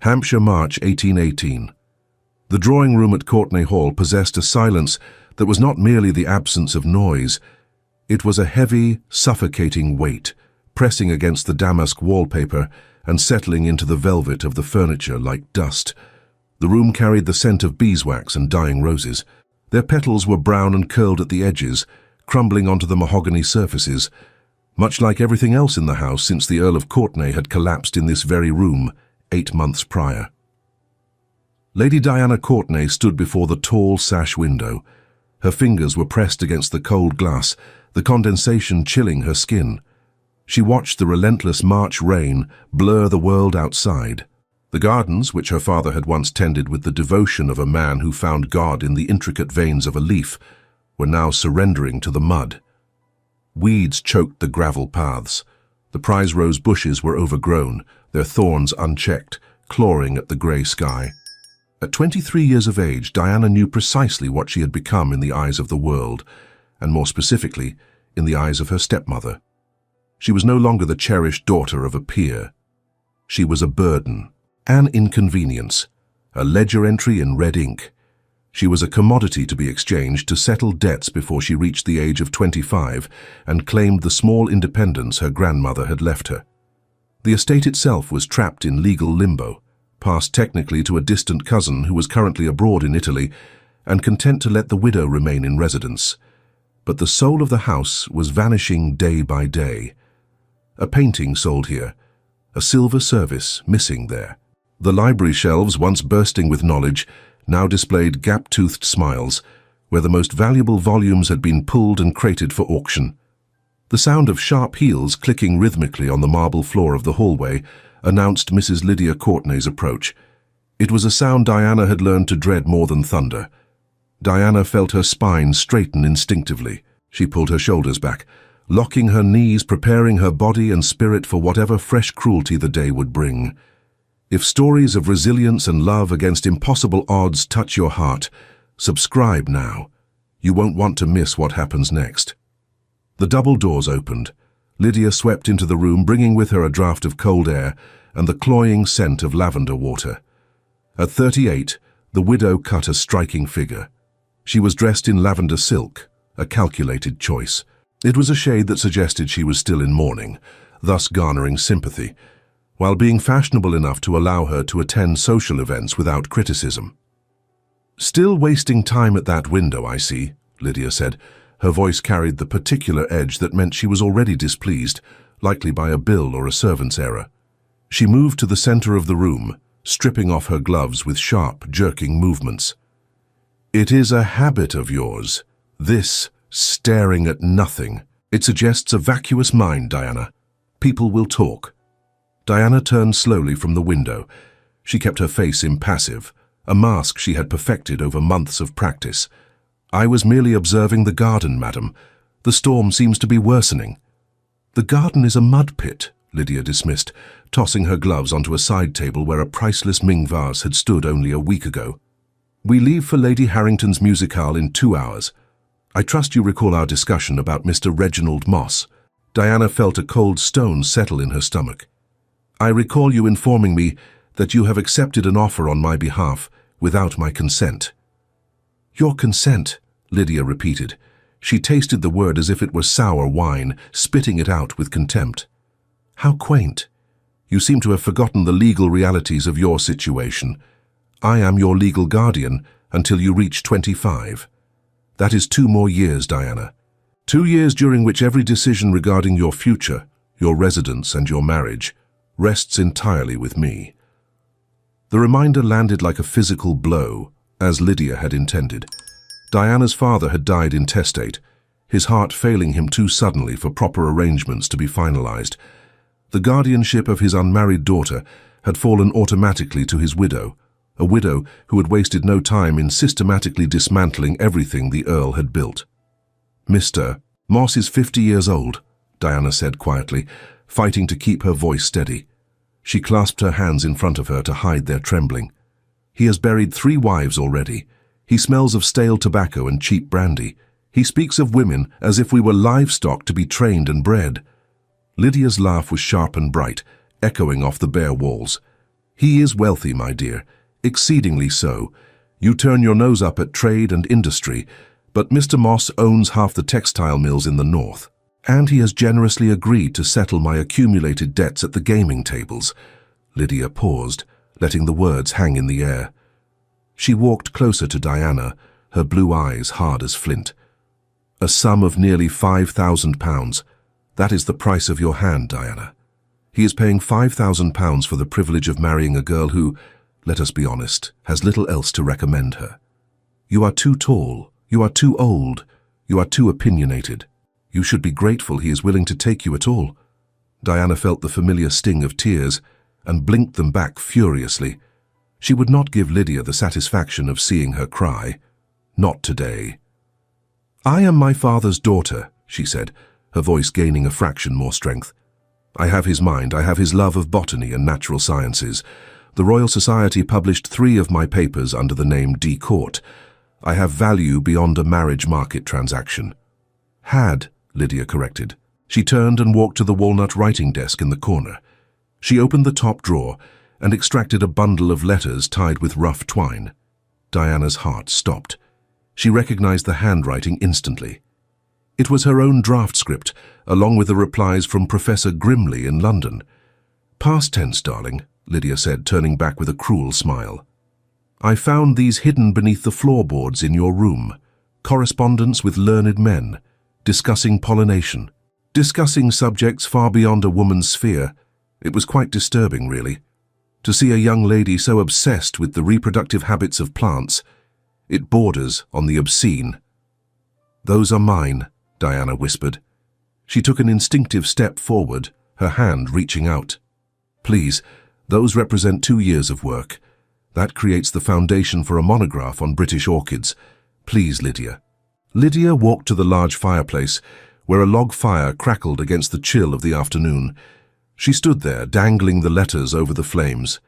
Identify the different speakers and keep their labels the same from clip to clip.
Speaker 1: Hampshire, March 1818. The drawing-room at Courtenay Hall possessed a silence that was not merely the absence of noise. It was a heavy, suffocating weight, pressing against the damask wallpaper and settling into the velvet of the furniture like dust. The room carried the scent of beeswax and dying roses. Their petals were brown and curled at the edges, crumbling onto the mahogany surfaces, much like everything else in the house since the Earl of Courtenay had collapsed in this very room 8 months prior. Lady Diana Courtenay stood before the tall sash window. Her fingers were pressed against the cold glass, the condensation chilling her skin. She watched the relentless March rain blur the world outside. The gardens, which her father had once tended with the devotion of a man who found God in the intricate veins of a leaf, were now surrendering to the mud. Weeds choked the gravel paths. The prize rose bushes were overgrown, their thorns unchecked, clawing at the grey sky. At 23 years of age, Diana knew precisely what she had become in the eyes of the world, and more specifically, in the eyes of her stepmother. She was no longer the cherished daughter of a peer. She was a burden, an inconvenience, a ledger entry in red ink. She was a commodity to be exchanged to settle debts before she reached the age of 25 and claimed the small independence her grandmother had left her. The estate itself was trapped in legal limbo, passed technically to a distant cousin who was currently abroad in Italy and content to let the widow remain in residence. But the soul of the house was vanishing day by day. A painting sold here, a silver service missing there. The library shelves, once bursting with knowledge, now displayed gap-toothed smiles, where the most valuable volumes had been pulled and crated for auction. The sound of sharp heels clicking rhythmically on the marble floor of the hallway announced Mrs. Lydia Courtenay's approach. It was a sound Diana had learned to dread more than thunder. Diana felt her spine straighten instinctively. She pulled her shoulders back, locking her knees, preparing her body and spirit for whatever fresh cruelty the day would bring. If stories of resilience and love against impossible odds touch your heart, subscribe now. You won't want to miss what happens next. The double doors opened. Lydia swept into the room, bringing with her a draught of cold air and the cloying scent of lavender water. At 38, the widow cut a striking figure. She was dressed in lavender silk, a calculated choice. It was a shade that suggested she was still in mourning, thus garnering sympathy, while being fashionable enough to allow her to attend social events without criticism. "Still wasting time at that window, I see," Lydia said. Her voice carried the particular edge that meant she was already displeased, likely by a bill or a servant's error. She moved to the center of the room, stripping off her gloves with sharp, jerking movements. "It is a habit of yours, this staring at nothing. It suggests a vacuous mind, Diana. People will talk." Diana turned slowly from the window. She kept her face impassive, a mask she had perfected over months of practice. "I was merely observing the garden, madam. The storm seems to be worsening." "The garden is a mud pit," Lydia dismissed, tossing her gloves onto a side table where a priceless Ming vase had stood only a week ago. "We leave for Lady Harrington's Musicale in 2 hours. I trust you recall our discussion about Mr. Reginald Moss." Diana felt a cold stone settle in her stomach. "I recall you informing me that you have accepted an offer on my behalf without my consent." "Your consent," Lydia repeated. She tasted the word as if it were sour wine, spitting it out with contempt. "How quaint. You seem to have forgotten the legal realities of your situation. I am your legal guardian until you reach 25. That is 2 more years, Diana. 2 years during which every decision regarding your future, your residence and your marriage rests entirely with me." The reminder landed like a physical blow, as Lydia had intended. Diana's father had died intestate, his heart failing him too suddenly for proper arrangements to be finalized. The guardianship of his unmarried daughter had fallen automatically to his widow, a widow who had wasted no time in systematically dismantling everything the Earl had built. "Mr. Moss is 50 years old," Diana said quietly, fighting to keep her voice steady. She clasped her hands in front of her to hide their trembling. "He has buried 3 wives already. He smells of stale tobacco and cheap brandy. He speaks of women as if we were livestock to be trained and bred." Lydia's laugh was sharp and bright, echoing off the bare walls. He is wealthy, my dear, exceedingly so. You turn your nose up at trade and industry, but Mr. Moss owns half the textile mills in the north, and he has generously agreed to settle my accumulated debts at the gaming tables. Lydia paused, letting the words hang in the air. She walked closer to Diana, her blue eyes hard as flint. A sum of nearly £5,000. That is the price of your hand, Diana. He is paying £5,000 for the privilege of marrying a girl who, let us be honest, has little else to recommend her. You are too tall, you are too old, you are too opinionated. You should be grateful he is willing to take you at all. Diana felt the familiar sting of tears and blinked them back furiously. She would not give Lydia the satisfaction of seeing her cry. Not today. I am my father's daughter, she said, her voice gaining a fraction more strength. I have his mind, I have his love of botany and natural sciences. The Royal Society published 3 of my papers under the name D. Court. I have value beyond a marriage market transaction. Had, Lydia corrected. She turned and walked to the walnut writing desk in the corner. She opened the top drawer and extracted a bundle of letters tied with rough twine. Diana's heart stopped. She recognized the handwriting instantly. It was her own draft script, along with the replies from Professor Grimley in London. Past tense, darling, Lydia said, turning back with a cruel smile. I found these hidden beneath the floorboards in your room. Correspondence with learned men, discussing pollination, discussing subjects far beyond a woman's sphere. It was quite disturbing, really, to see a young lady so obsessed with the reproductive habits of plants. It borders on the obscene. Those are mine, Diana whispered. She took an instinctive step forward, her hand reaching out. Please, those represent 2 years of work. That creates the foundation for a monograph on British orchids. Please, Lydia. Lydia walked to the large fireplace, where a log fire crackled against the chill of the afternoon. She stood there, dangling the letters over the flames.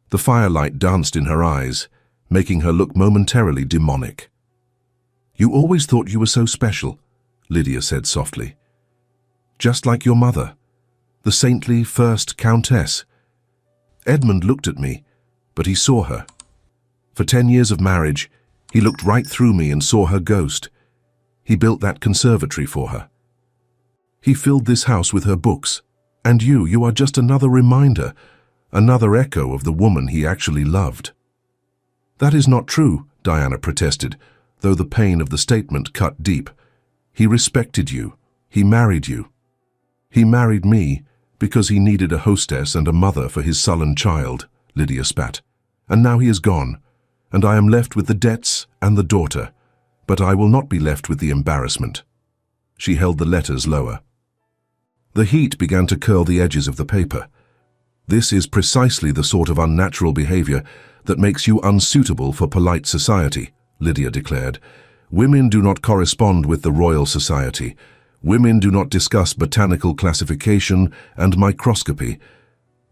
Speaker 1: The firelight danced in her eyes, making her look momentarily demonic. You always thought you were so special, Lydia said softly. Just like your mother, the saintly first countess. Edmund looked at me, but he saw her. For 10 years of marriage, he looked right through me and saw her ghost. He built that conservatory for her. He filled this house with her books. And you are just another reminder, another echo of the woman he actually loved. That is not true, Diana protested, though the pain of the statement cut deep. He respected you. He married you. He married me because he needed a hostess and a mother for his sullen child, Lydia spat. And now he is gone, and I am left with the debts and the daughter, but I will not be left with the embarrassment. She held the letters lower. The heat began to curl the edges of the paper. This is precisely the sort of unnatural behavior that makes you unsuitable for polite society, Lydia declared. Women do not correspond with the Royal Society. Women do not discuss botanical classification and microscopy.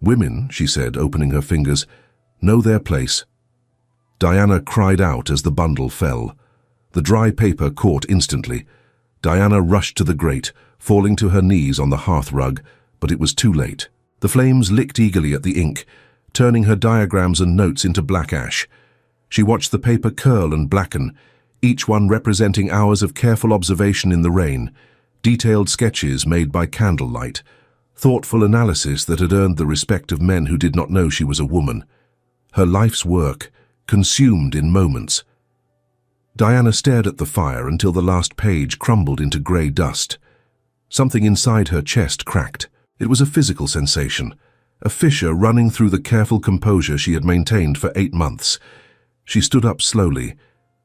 Speaker 1: Women, she said, opening her fingers, know their place. Diana cried out as the bundle fell. The dry paper caught instantly. Diana rushed to the grate, falling to her knees on the hearth rug, but it was too late. The flames licked eagerly at the ink, turning her diagrams and notes into black ash. She watched the paper curl and blacken, each one representing hours of careful observation in the rain, detailed sketches made by candlelight, thoughtful analysis that had earned the respect of men who did not know she was a woman. Her life's work, consumed in moments. Diana stared at the fire until the last page crumbled into grey dust. Something inside her chest cracked. It was a physical sensation, a fissure running through the careful composure she had maintained for 8 months. She stood up slowly.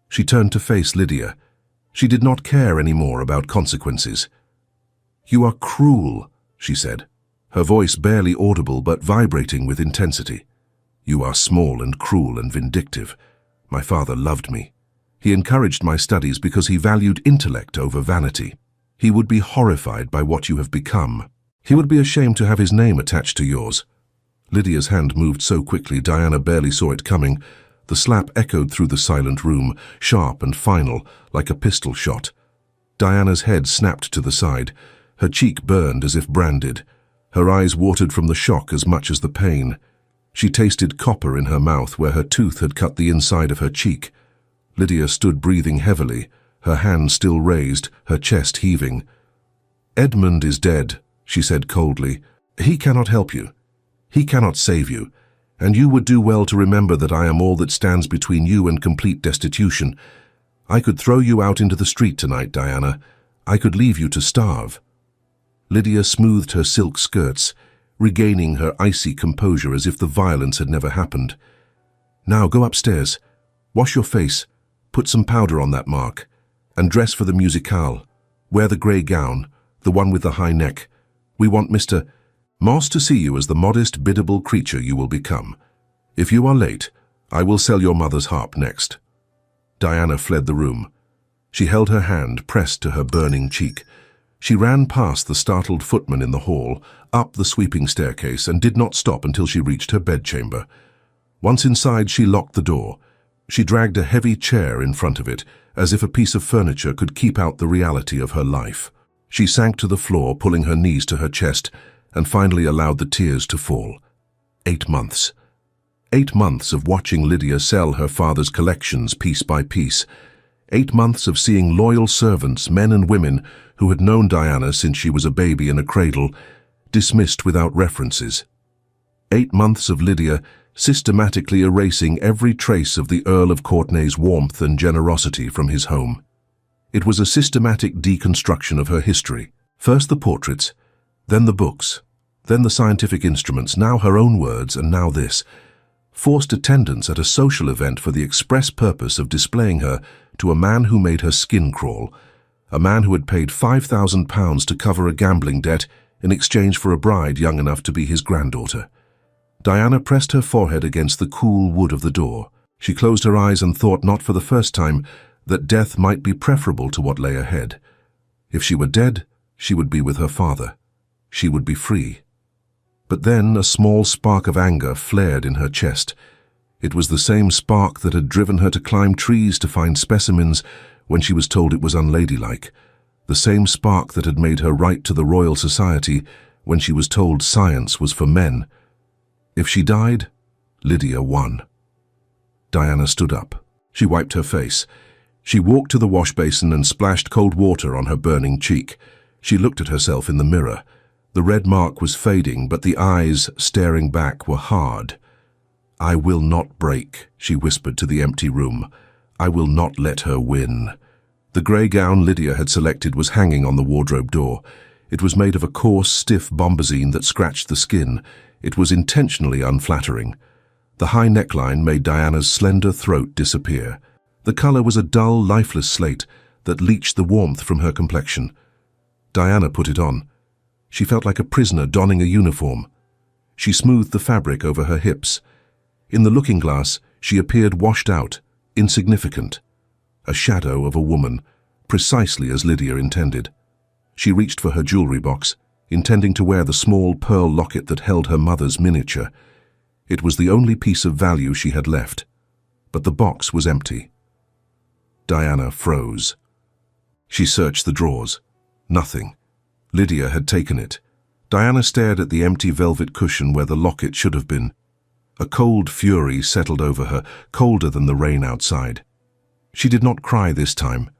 Speaker 1: She turned to face Lydia. She did not care anymore about consequences. You are cruel, she said, her voice barely audible but vibrating with intensity. You are small and cruel and vindictive. My father loved me. He encouraged my studies because he valued intellect over vanity. He would be horrified by what you have become. He would be ashamed to have his name attached to yours. Lydia's hand moved so quickly Diana barely saw it coming. The slap echoed through the silent room, sharp and final, like a pistol shot. Diana's head snapped to the side. Her cheek burned as if branded. Her eyes watered from the shock as much as the pain. She tasted copper in her mouth where her tooth had cut the inside of her cheek. Lydia stood breathing heavily, her hand still raised, her chest heaving. "Edmund is dead," she said coldly. "He cannot help you. He cannot save you. And you would do well to remember that I am all that stands between you and complete destitution. I could throw you out into the street tonight, Diana. I could leave you to starve." Lydia smoothed her silk skirts, regaining her icy composure as if the violence had never happened. "Now go upstairs. Wash your face. Put some powder on that mark. And dress for the musicale. Wear the grey gown, the one with the high neck. We want Mr. Moss to see you as the modest, biddable creature you will become. If you are late, I will sell your mother's harp next." Diana fled the room. She held her hand pressed to her burning cheek. She ran past the startled footman in the hall, up the sweeping staircase, and did not stop until she reached her bedchamber. Once inside, she locked the door. She dragged a heavy chair in front of it, as if a piece of furniture could keep out the reality of her life. She sank to the floor, pulling her knees to her chest, and finally allowed the tears to fall. 8 months. 8 months of watching Lydia sell her father's collections piece by piece. 8 months of seeing loyal servants, men and women, who had known Diana since she was a baby in a cradle, dismissed without references. 8 months of Lydia systematically erasing every trace of the Earl of Courtenay's warmth and generosity from his home. It was a systematic deconstruction of her history. First the portraits, then the books, then the scientific instruments, now her own words, and now this. Forced attendance at a social event for the express purpose of displaying her to a man who made her skin crawl, a man who had paid £5,000 to cover a gambling debt in exchange for a bride young enough to be his granddaughter. Diana pressed her forehead against the cool wood of the door. She closed her eyes and thought, not for the first time, that death might be preferable to what lay ahead. If she were dead, she would be with her father. She would be free. But then a small spark of anger flared in her chest. It was the same spark that had driven her to climb trees to find specimens when she was told it was unladylike. The same spark that had made her write to the Royal Society when she was told science was for men. If she died, Lydia won. Diana stood up. She wiped her face. She walked to the wash basin and splashed cold water on her burning cheek. She looked at herself in the mirror. The red mark was fading, but the eyes staring back were hard. "I will not break," she whispered to the empty room. "I will not let her win." The grey gown Lydia had selected was hanging on the wardrobe door. It was made of a coarse, stiff bombazine that scratched the skin. It was intentionally unflattering. The high neckline made Diana's slender throat disappear. The colour was a dull, lifeless slate that leached the warmth from her complexion. Diana put it on. She felt like a prisoner donning a uniform. She smoothed the fabric over her hips. In the looking glass, she appeared washed out, insignificant. A shadow of a woman, precisely as Lydia intended. She reached for her jewellery box, intending to wear the small pearl locket that held her mother's miniature. It was the only piece of value she had left, but the box was empty. Diana froze. She searched the drawers. Nothing. Lydia had taken it. Diana stared at the empty velvet cushion where the locket should have been. A cold fury settled over her, colder than the rain outside. She did not cry this time.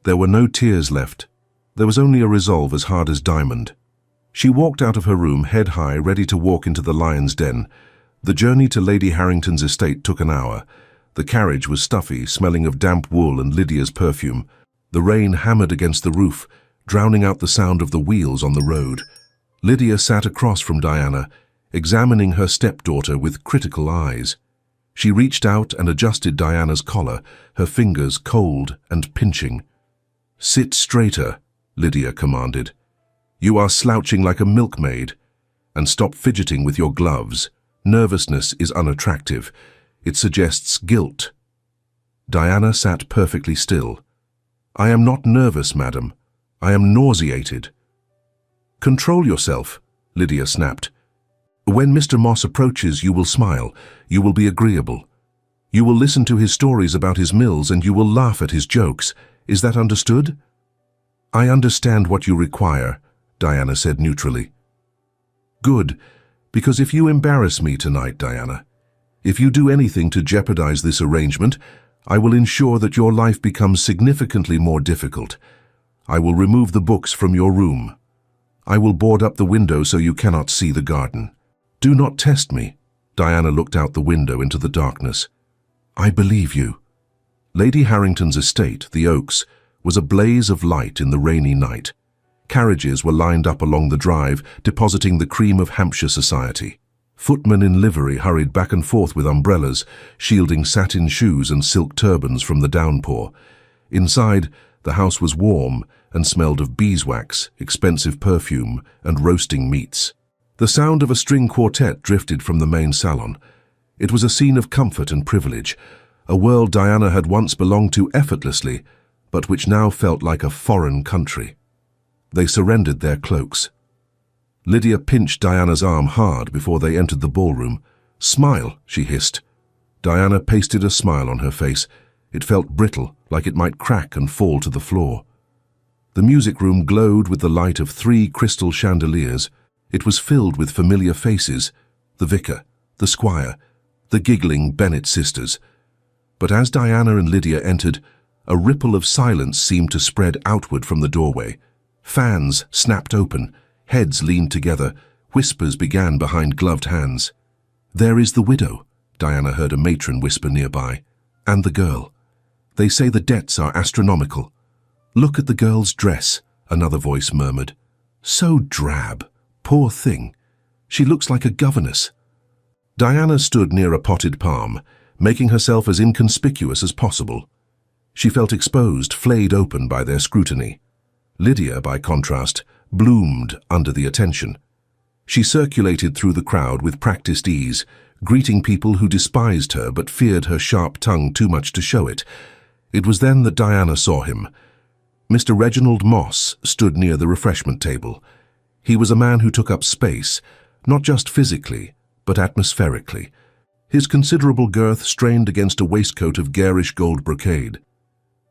Speaker 1: There were no tears left. There was only a resolve as hard as diamond. She walked out of her room, head high, ready to walk into the lion's den. The journey to Lady Harrington's estate took an hour. The carriage was stuffy, smelling of damp wool and Lydia's perfume. The rain hammered against the roof, drowning out the sound of the wheels on the road. Lydia sat across from Diana, examining her stepdaughter with critical eyes. She reached out and adjusted Diana's collar, her fingers cold and pinching. "Sit straighter," Lydia commanded. "You are slouching like a milkmaid. And stop fidgeting with your gloves. Nervousness is unattractive. It suggests guilt." Diana sat perfectly still. "I am not nervous, madam. I am nauseated." "Control yourself," Lydia snapped. "When Mr. Moss approaches, you will smile. You will be agreeable. You will listen to his stories about his mills and you will laugh at his jokes. Is that understood?" "I understand what you require," Diana said neutrally. "Good. Because if you embarrass me tonight, Diana, if you do anything to jeopardize this arrangement, I will ensure that your life becomes significantly more difficult. I will remove the books from your room. I will board up the window so you cannot see the garden. Do not test me. Diana looked out the window into the darkness. I believe you. Lady Harrington's estate, the Oaks, was a blaze of light in the rainy night. Carriages were lined up along the drive, depositing the cream of Hampshire society. Footmen in livery hurried back and forth with umbrellas, shielding satin shoes and silk turbans from the downpour. Inside, the house was warm and smelled of beeswax, expensive perfume, and roasting meats. The sound of a string quartet drifted from the main salon. It was a scene of comfort and privilege, a world Diana had once belonged to effortlessly, but which now felt like a foreign country. They surrendered their cloaks. Lydia pinched Diana's arm hard before they entered the ballroom. "Smile," she hissed. Diana pasted a smile on her face. It felt brittle, like it might crack and fall to the floor. The music room glowed with the light of 3 crystal chandeliers. It was filled with familiar faces, the vicar, the squire, the giggling Bennet sisters. But as Diana and Lydia entered, a ripple of silence seemed to spread outward from the doorway. Fans snapped open, heads leaned together, whispers began behind gloved hands. "There is the widow," Diana heard a matron whisper nearby, "and the girl. They say the debts are astronomical. Look at the girl's dress," another voice murmured. "So drab. Poor thing. She looks like a governess." Diana stood near a potted palm, making herself as inconspicuous as possible. She felt exposed, flayed open by their scrutiny. Lydia, by contrast, bloomed under the attention. She circulated through the crowd with practiced ease, greeting people who despised her but feared her sharp tongue too much to show it. It was then that Diana saw him. Mr. Reginald Moss stood near the refreshment table. He was a man who took up space, not just physically, but atmospherically. His considerable girth strained against a waistcoat of garish gold brocade.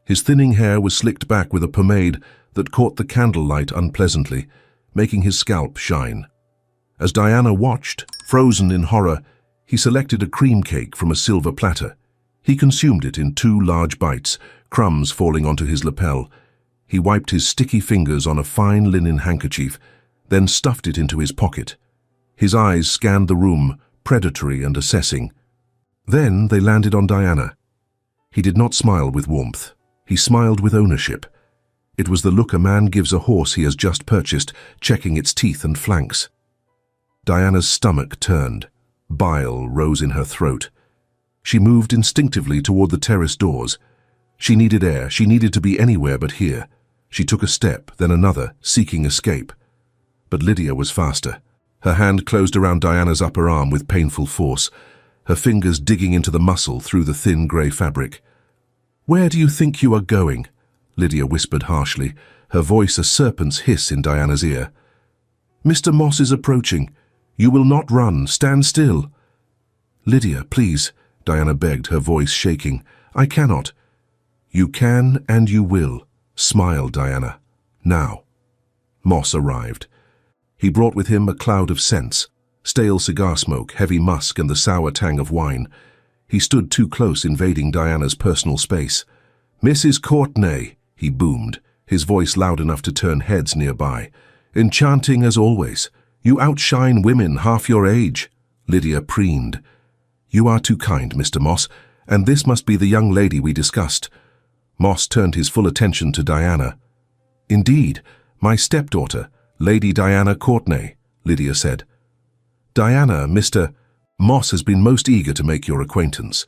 Speaker 1: His thinning hair was slicked back with a pomade that caught the candlelight unpleasantly, making his scalp shine. As Diana watched, frozen in horror, he selected a cream cake from a silver platter. He consumed it in 2 large bites, crumbs falling onto his lapel. He wiped his sticky fingers on a fine linen handkerchief, then stuffed it into his pocket. His eyes scanned the room, predatory and assessing. Then they landed on Diana. He did not smile with warmth. He smiled with ownership. It was the look a man gives a horse he has just purchased, checking its teeth and flanks. Diana's stomach turned. Bile rose in her throat. She moved instinctively toward the terrace doors. She needed air. She needed to be anywhere but here. She took a step, then another, seeking escape. But Lydia was faster. Her hand closed around Diana's upper arm with painful force, her fingers digging into the muscle through the thin grey fabric. "Where do you think you are going?" Lydia whispered harshly, her voice a serpent's hiss in Diana's ear. "Mr. Moss is approaching. You will not run. Stand still." "Lydia, please," Diana begged, her voice shaking. "I cannot." "You can and you will," smiled Diana. "Now." Moss arrived. He brought with him a cloud of scents, stale cigar smoke, heavy musk, and the sour tang of wine. He stood too close, invading Diana's personal space. "Mrs. Courtenay," he boomed, his voice loud enough to turn heads nearby. "Enchanting as always. You outshine women half your age." Lydia preened. "You are too kind, Mr. Moss, and this must be the young lady we discussed." Moss turned his full attention to Diana. "Indeed, my stepdaughter, Lady Diana Courtenay," Lydia said. "Diana, Mr. Moss has been most eager to make your acquaintance."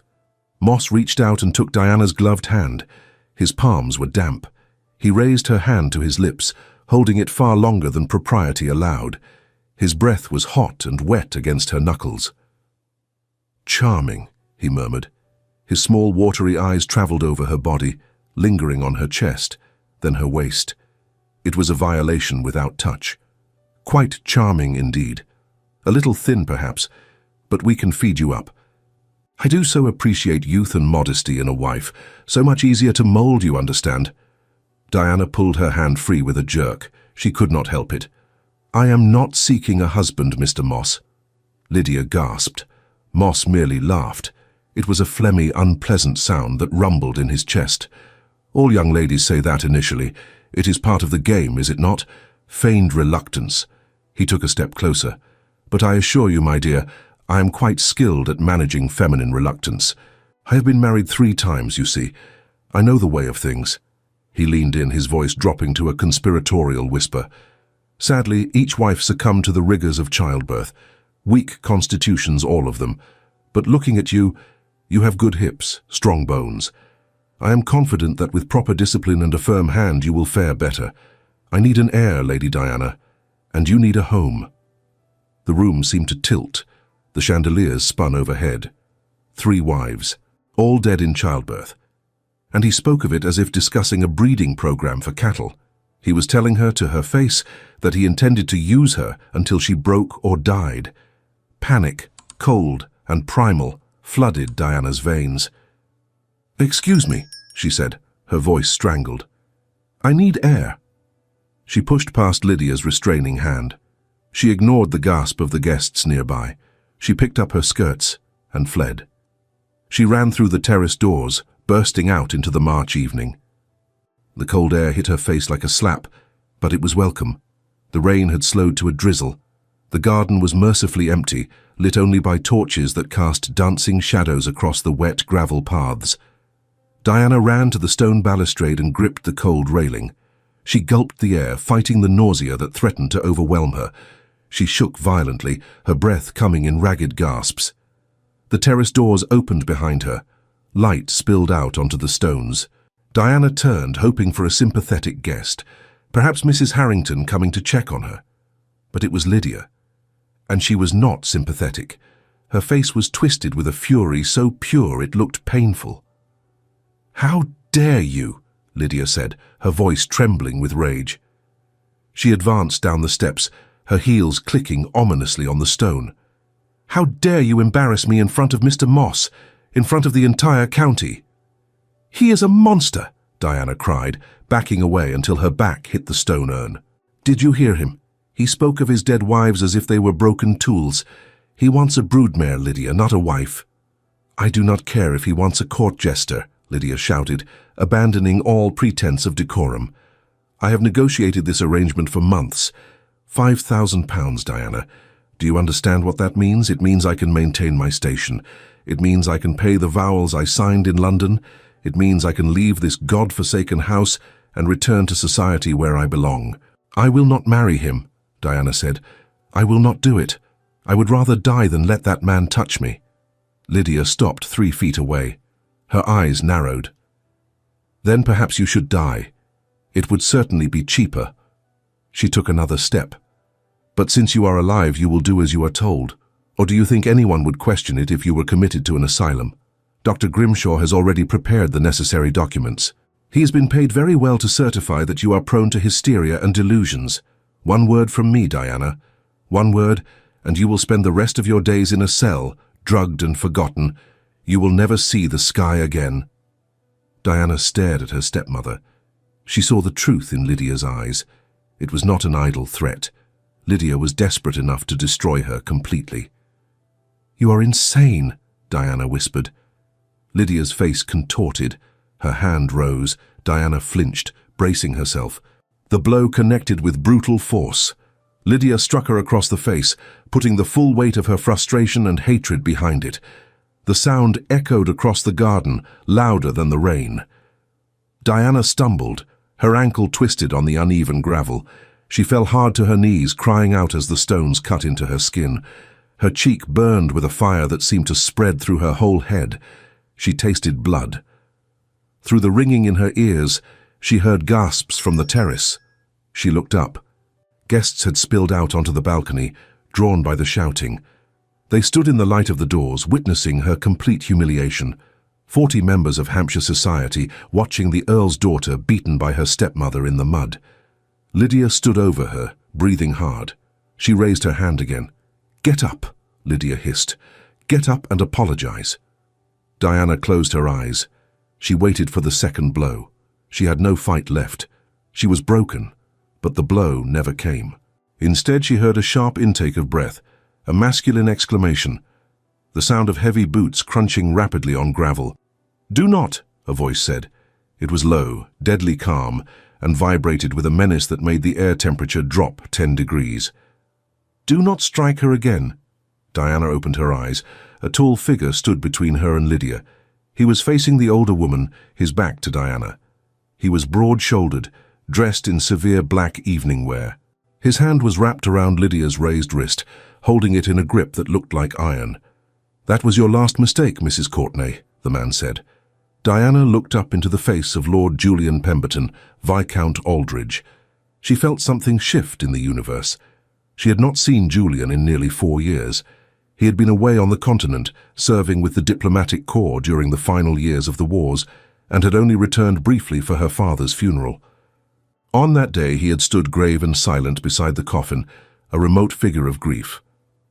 Speaker 1: Moss reached out and took Diana's gloved hand. His palms were damp. He raised her hand to his lips, holding it far longer than propriety allowed. His breath was hot and wet against her knuckles. "Charming," he murmured. His small watery eyes traveled over her body, lingering on her chest, then her waist. It was a violation without touch. "Quite charming indeed. A little thin, perhaps, but we can feed you up. I do so appreciate youth and modesty in a wife. So much easier to mold, you understand." Diana pulled her hand free with a jerk. She could not help it. "I am not seeking a husband, Mr. Moss." Lydia gasped. Moss merely laughed. It was a phlegmy, unpleasant sound that rumbled in his chest. All young ladies say that initially. It is part of the game, is it not? Feigned reluctance. He took a step closer. But I assure you, my dear, I am quite skilled at managing feminine reluctance. I have been married 3 times, you see. I know the way of things. He leaned in, his voice dropping to a conspiratorial whisper. Sadly, each wife succumbed to the rigors of childbirth. Weak constitutions, all of them. But looking at you, you have good hips, strong bones. I am confident that with proper discipline and a firm hand you will fare better. I need an heir, Lady Diana, and you need a home. The room seemed to tilt. The chandeliers spun overhead. 3 wives, all dead in childbirth. And he spoke of it as if discussing a breeding program for cattle. He was telling her to her face that he intended to use her until she broke or died. Panic, cold and primal, flooded Diana's veins. "Excuse me," she said, her voice strangled. "I need air." She pushed past Lydia's restraining hand. She ignored the gasp of the guests nearby. She picked up her skirts and fled. She ran through the terrace doors, bursting out into the March evening. The cold air hit her face like a slap, but it was welcome. The rain had slowed to a drizzle. The garden was mercifully empty, lit only by torches that cast dancing shadows across the wet gravel paths. Diana ran to the stone balustrade and gripped the cold railing. She gulped the air, fighting the nausea that threatened to overwhelm her. She shook violently, her breath coming in ragged gasps. The terrace doors opened behind her. Light spilled out onto the stones. Diana turned, hoping for a sympathetic guest, perhaps Mrs. Harrington coming to check on her. But it was Lydia. And she was not sympathetic. Her face was twisted with a fury so pure it looked painful. "How dare you?" Lydia said, her voice trembling with rage. She advanced down the steps, her heels clicking ominously on the stone. "How dare you embarrass me in front of Mr. Moss, in front of the entire county?" "He is a monster," Diana cried, backing away until her back hit the stone urn. "Did you hear him? He spoke of his dead wives as if they were broken tools. He wants a broodmare, Lydia, not a wife." "I do not care if he wants a court jester," Lydia shouted, abandoning all pretense of decorum. "I have negotiated this arrangement for months. £5,000, Diana. Do you understand what that means? It means I can maintain my station. It means I can pay the vowels I signed in London. It means I can leave this god-forsaken house and return to society where I belong." "I will not marry him," Diana said. "I will not do it. I would rather die than let that man touch me." Lydia stopped 3 feet away. Her eyes narrowed. "Then perhaps you should die. It would certainly be cheaper." She took another step. "But since you are alive, you will do as you are told. Or do you think anyone would question it if you were committed to an asylum? Dr. Grimshaw has already prepared the necessary documents. He has been paid very well to certify that you are prone to hysteria and delusions. One word from me, Diana. One word, and you will spend the rest of your days in a cell, drugged and forgotten. You will never see the sky again." Diana stared at her stepmother. She saw the truth in Lydia's eyes. It was not an idle threat. Lydia was desperate enough to destroy her completely. "You are insane," Diana whispered. Lydia's face contorted. Her hand rose. Diana flinched, bracing herself. The blow connected with brutal force. Lydia struck her across the face, putting the full weight of her frustration and hatred behind it. The sound echoed across the garden, louder than the rain. Diana stumbled, her ankle twisted on the uneven gravel. She fell hard to her knees, crying out as the stones cut into her skin. Her cheek burned with a fire that seemed to spread through her whole head. She tasted blood. Through the ringing in her ears, she heard gasps from the terrace. She looked up. Guests had spilled out onto the balcony, drawn by the shouting. They stood in the light of the doors, witnessing her complete humiliation. 40 members of Hampshire society watching the Earl's daughter beaten by her stepmother in the mud. Lydia stood over her, breathing hard. She raised her hand again. "Get up," Lydia hissed. "Get up and apologize." Diana closed her eyes. She waited for the second blow. She had no fight left. She was broken, but the blow never came. Instead, she heard a sharp intake of breath. a masculine exclamation, the sound of heavy boots crunching rapidly on gravel. "Do not," a voice said. It was low, deadly calm, and vibrated with a menace that made the air temperature drop 10 degrees. "Do not strike her again." Diana opened her eyes. A tall figure stood between her and Lydia. He was facing the older woman, his back to Diana. He was broad-shouldered, dressed in severe black evening wear. His hand was wrapped around Lydia's raised wrist, holding it in a grip that looked like iron. "That was your last mistake, Mrs. Courtenay," the man said. Diana looked up into the face of Lord Julian Pemberton, Viscount Aldridge. She felt something shift in the universe. She had not seen Julian in nearly 4 years. He had been away on the continent, serving with the diplomatic corps during the final years of the wars, and had only returned briefly for her father's funeral. On that day he had stood grave and silent beside the coffin, a remote figure of grief.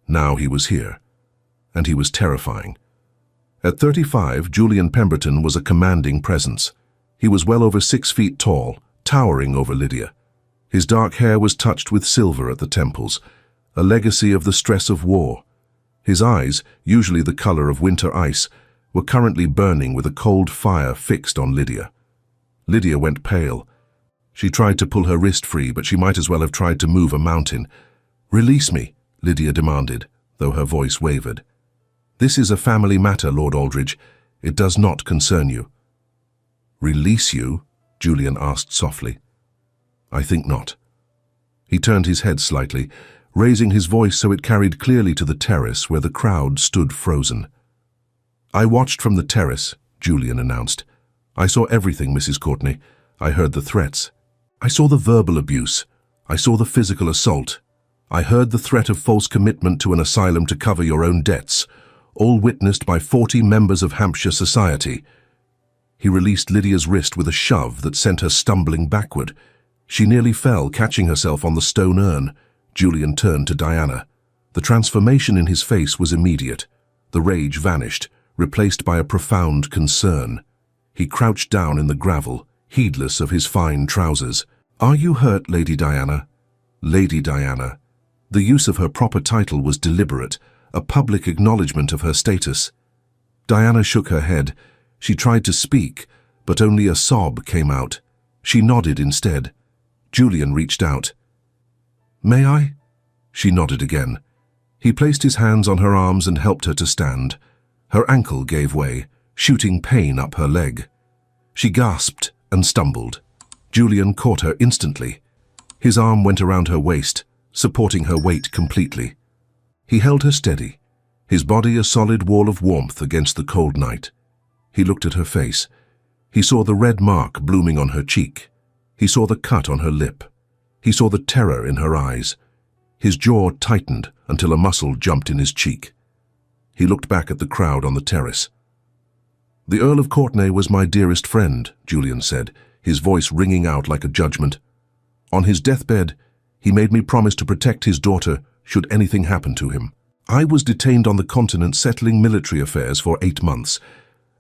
Speaker 1: Now he was here, and he was terrifying. At 35, Julian Pemberton was a commanding presence. He was well over 6 feet tall, towering over Lydia. His dark hair was touched with silver at the temples, a legacy of the stress of war. His eyes, usually the color of winter ice, were currently burning with a cold fire fixed on Lydia. Lydia went pale. She tried to pull her wrist free, but she might as well have tried to move a mountain. "Release me," Lydia demanded, though her voice wavered. "This is a family matter, Lord Aldridge. It does not concern you." "Release you?" Julian asked softly. "I think not." He turned his head slightly, raising his voice so it carried clearly to the terrace where the crowd stood frozen. "I watched from the terrace," Julian announced. "I saw everything, Mrs. Courtenay. I heard the threats. I saw the verbal abuse. I saw the physical assault. I heard the threat of false commitment to an asylum to cover your own debts, all witnessed by 40 members of Hampshire society." He released Lydia's wrist with a shove that sent her stumbling backward. She nearly fell, catching herself on the stone urn. Julian turned to Diana. The transformation in his face was immediate. The rage vanished, replaced by a profound concern. He crouched down in the gravel, heedless of his fine trousers. "Are you hurt, Lady Diana?" Lady Diana. The use of her proper title was deliberate, a public acknowledgement of her status. Diana shook her head. She tried to speak, but only a sob came out. She nodded instead. Julian reached out. "May I?" She nodded again. He placed his hands on her arms and helped her to stand. Her ankle gave way, shooting pain up her leg. She gasped and stumbled. Julian caught her instantly. His arm went around her waist, supporting her weight completely. He held her steady, his body a solid wall of warmth against the cold night. He looked at her face. He saw the red mark blooming on her cheek. He saw the cut on her lip. He saw the terror in her eyes. His jaw tightened until a muscle jumped in his cheek. He looked back at the crowd on the terrace. "The Earl of Courtenay was my dearest friend," Julian said, his voice ringing out like a judgment. "On his deathbed, he made me promise to protect his daughter should anything happen to him. I was detained on the continent settling military affairs for 8 months,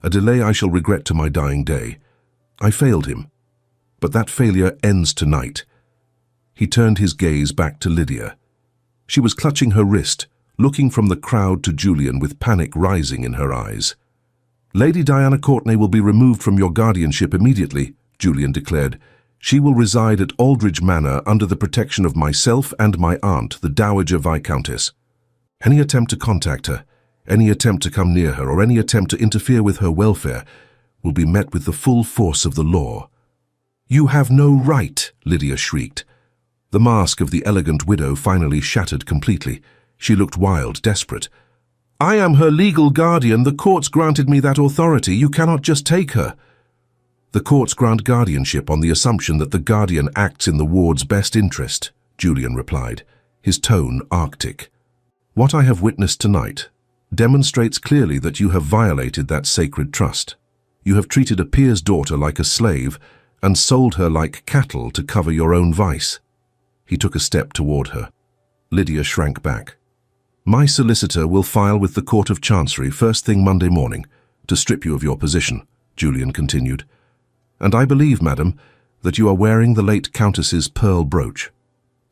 Speaker 1: a delay I shall regret to my dying day. I failed him, but that failure ends tonight." He turned his gaze back to Lydia. She was clutching her wrist, looking from the crowd to Julian with panic rising in her eyes. "Lady Diana Courtenay will be removed from your guardianship immediately," Julian declared. "She will reside at Aldridge Manor under the protection of myself and my aunt, the Dowager Viscountess. Any attempt to contact her, any attempt to come near her, or any attempt to interfere with her welfare will be met with the full force of the law." "You have no right," Lydia shrieked. The mask of the elegant widow finally shattered completely. She looked wild, desperate. "I am her legal guardian. The courts granted me that authority. You cannot just take her." "The courts grant guardianship on the assumption that the guardian acts in the ward's best interest," Julian replied, his tone arctic. "What I have witnessed tonight demonstrates clearly that you have violated that sacred trust. You have treated a peer's daughter like a slave and sold her like cattle to cover your own vice." He took a step toward her. Lydia shrank back. "My solicitor will file with the Court of Chancery first thing Monday morning to strip you of your position," Julian continued. "And I believe, madam, that you are wearing the late Countess's pearl brooch."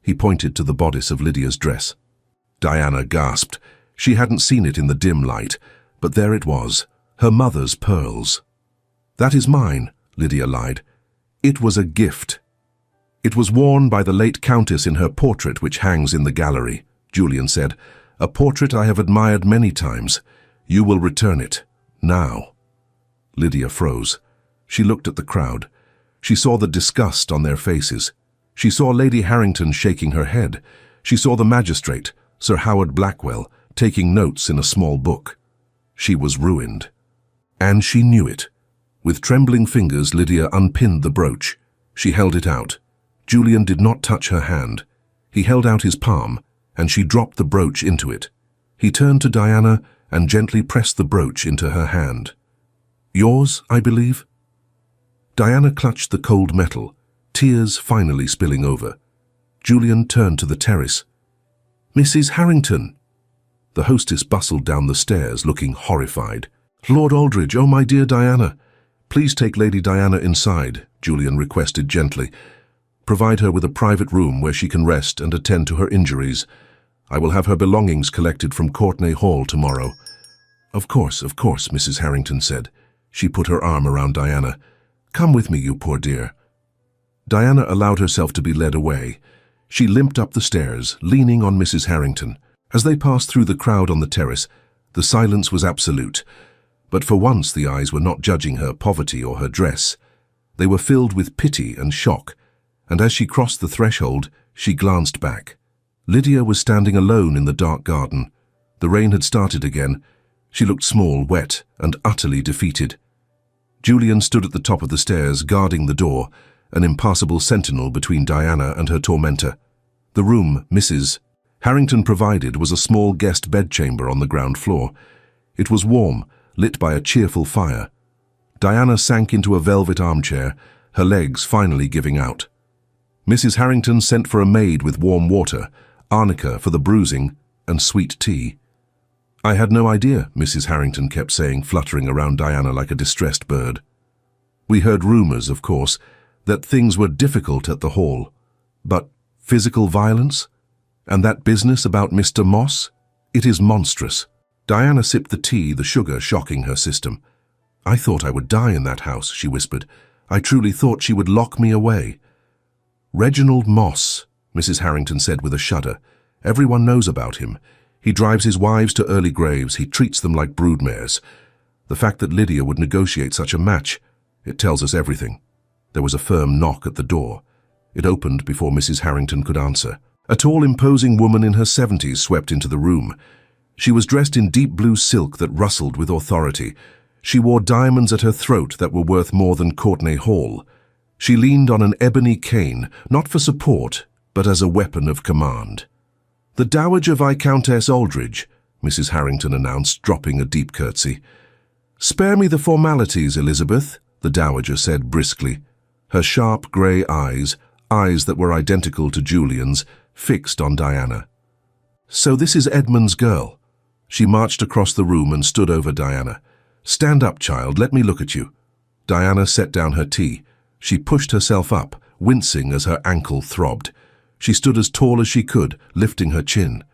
Speaker 1: He pointed to the bodice of Lydia's dress. Diana gasped. She hadn't seen it in the dim light, but there it was, her mother's pearls. "That is mine," Lydia lied. "It was a gift." "It was worn by the late Countess in her portrait which hangs in the gallery," Julian said. "A portrait I have admired many times. You will return it. Now." Lydia froze. She looked at the crowd. She saw the disgust on their faces. She saw Lady Harrington shaking her head. She saw the magistrate, Sir Howard Blackwell, taking notes in a small book. She was ruined. And she knew it. With trembling fingers, Lydia unpinned the brooch. She held it out. Julian did not touch her hand. He held out his palm, and she dropped the brooch into it. He turned to Diana and gently pressed the brooch into her hand. "Yours, I believe?" Diana clutched the cold metal, tears finally spilling over. Julian turned to the terrace. "Mrs. Harrington!" The hostess bustled down the stairs, looking horrified. "Lord Aldridge, oh my dear Diana!" "Please take Lady Diana inside," Julian requested gently. "Provide her with a private room where she can rest and attend to her injuries. I will have her belongings collected from Courtenay Hall tomorrow." Of course, Mrs. Harrington said. She put her arm around Diana. "Come with me, you poor dear." Diana allowed herself to be led away. She limped up the stairs, leaning on Mrs. Harrington. As they passed through the crowd on the terrace, the silence was absolute. But for once the eyes were not judging her poverty or her dress. They were filled with pity and shock, and as she crossed the threshold, she glanced back. Lydia was standing alone in the dark garden. The rain had started again. She looked small, wet, and utterly defeated. Julian stood at the top of the stairs, guarding the door, an impassable sentinel between Diana and her tormentor. The room Mrs. Harrington provided was a small guest bedchamber on the ground floor. It was warm, lit by a cheerful fire. Diana sank into a velvet armchair, her legs finally giving out. Mrs. Harrington sent for a maid with warm water, arnica for the bruising, and sweet tea. "I had no idea," Mrs. Harrington kept saying, fluttering around Diana like a distressed bird. "We heard rumors, of course, that things were difficult at the hall. But physical violence? And that business about Mr. Moss? It is monstrous." Diana sipped the tea, the sugar shocking her system. "I thought I would die in that house," she whispered. "I truly thought she would lock me away." "Reginald Moss," Mrs. Harrington said with a shudder. "Everyone knows about him. He drives his wives to early graves. He treats them like broodmares. The fact that Lydia would negotiate such a match, it tells us everything." There was a firm knock at the door. It opened before Mrs. Harrington could answer. A tall, imposing woman in her 70s swept into the room. She was dressed in deep blue silk that rustled with authority. She wore diamonds at her throat that were worth more than Courtenay Hall. She leaned on an ebony cane, not for support, but as a weapon of command. "The Dowager Viscountess Aldridge," Mrs. Harrington announced, dropping a deep curtsy. "Spare me the formalities, Elizabeth," the Dowager said briskly. Her sharp grey eyes that were identical to Julian's, fixed on Diana. "So this is Edmund's girl." She marched across the room and stood over Diana. "Stand up, child, let me look at you." Diana set down her tea. She pushed herself up, wincing as her ankle throbbed. She stood as tall as she could, lifting her chin.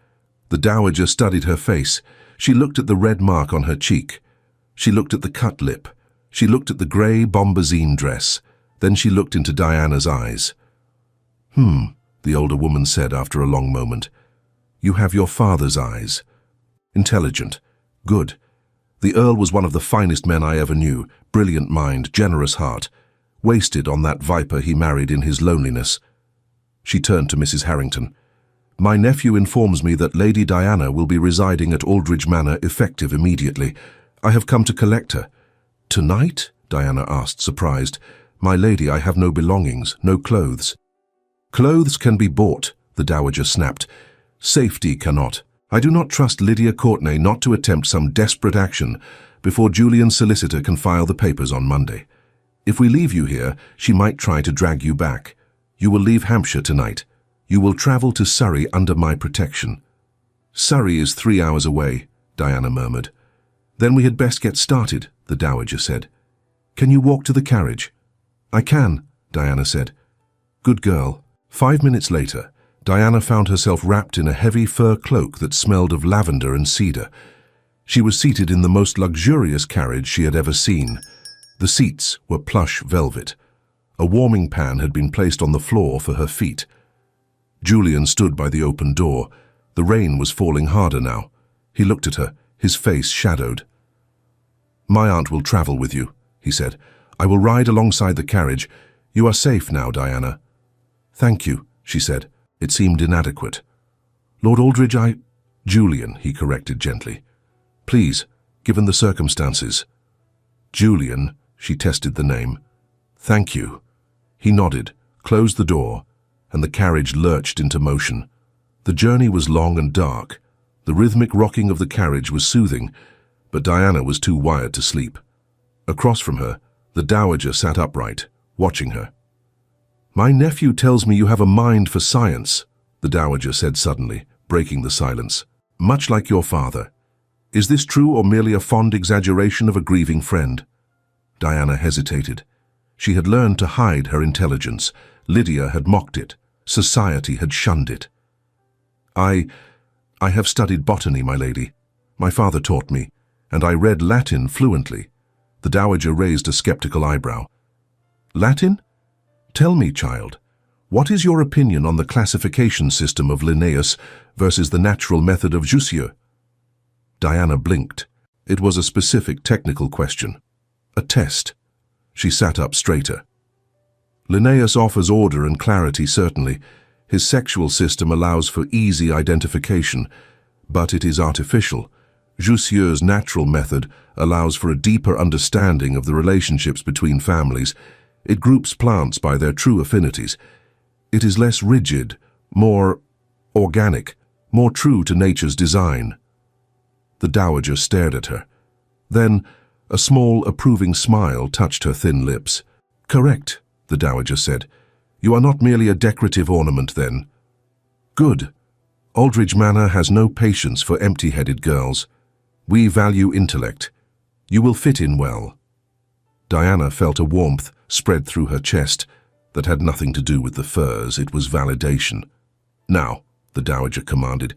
Speaker 1: The Dowager studied her face. She looked at the red mark on her cheek. She looked at the cut lip. She looked at the grey bombazine dress. Then she looked into Diana's eyes. The older woman said after a long moment. "You have your father's eyes. Intelligent. Good. The Earl was one of the finest men I ever knew. Brilliant mind, generous heart. Wasted on that viper he married in his loneliness." She turned to Mrs. Harrington. "My nephew informs me that Lady Diana will be residing at Aldridge Manor effective immediately. I have come to collect her." "Tonight?" Diana asked, surprised. "My lady, I have no belongings, no clothes." "Clothes can be bought," the Dowager snapped. "Safety cannot. I do not trust Lydia Courtenay not to attempt some desperate action before Julian's solicitor can file the papers on Monday. If we leave you here, she might try to drag you back. You will leave Hampshire tonight. You will travel to Surrey under my protection." "Surrey is 3 hours away," Diana murmured. "Then we had best get started," the Dowager said. "Can you walk to the carriage?" "I can," Diana said. "Good girl." 5 minutes later, Diana found herself wrapped in a heavy fur cloak that smelled of lavender and cedar. She was seated in the most luxurious carriage she had ever seen. The seats were plush velvet. A warming pan had been placed on the floor for her feet. Julian stood by the open door. The rain was falling harder now. He looked at her, his face shadowed. "My aunt will travel with you," he said. "I will ride alongside the carriage. You are safe now, Diana." "Thank you," she said. It seemed inadequate. "Lord Aldridge, Julian," he corrected gently. "Please, given the circumstances." "Julian," she tested the name. "Thank you." He nodded, closed the door, and the carriage lurched into motion. The journey was long and dark. The rhythmic rocking of the carriage was soothing, but Diana was too wired to sleep. Across from her, the dowager sat upright, watching her. "My nephew tells me you have a mind for science," the dowager said suddenly, breaking the silence. "Much like your father. Is this true or merely a fond exaggeration of a grieving friend?" Diana hesitated. She had learned to hide her intelligence. Lydia had mocked it. Society had shunned it. I have studied botany, my lady. My father taught me, and I read Latin fluently." The dowager raised a skeptical eyebrow. "Latin? Tell me, child, what is your opinion on the classification system of Linnaeus versus the natural method of Jussieu?" Diana blinked. It was a specific technical question. A test. She sat up straighter. "Linnaeus offers order and clarity, certainly. His sexual system allows for easy identification, but it is artificial. Jussieu's natural method allows for a deeper understanding of the relationships between families. It groups plants by their true affinities. It is less rigid, more organic, more true to nature's design." The dowager stared at her. Then, a small, approving smile touched her thin lips. "Correct," the dowager said. "You are not merely a decorative ornament, then." "Good. Aldridge Manor has no patience for empty-headed girls. We value intellect. You will fit in well." Diana felt a warmth spread through her chest that had nothing to do with the furs. It was validation. "Now," the dowager commanded,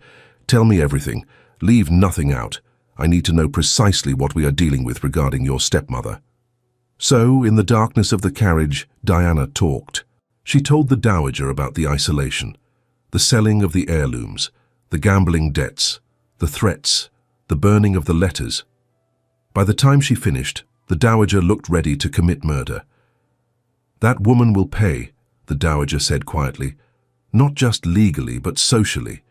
Speaker 1: "tell me everything. Leave nothing out. I need to know precisely what we are dealing with regarding your stepmother." So, in the darkness of the carriage, Diana talked. She told the dowager about the isolation, the selling of the heirlooms, the gambling debts, the threats, the burning of the letters. By the time she finished, the dowager looked ready to commit murder. "That woman will pay," the dowager said quietly, "not just legally, but socially.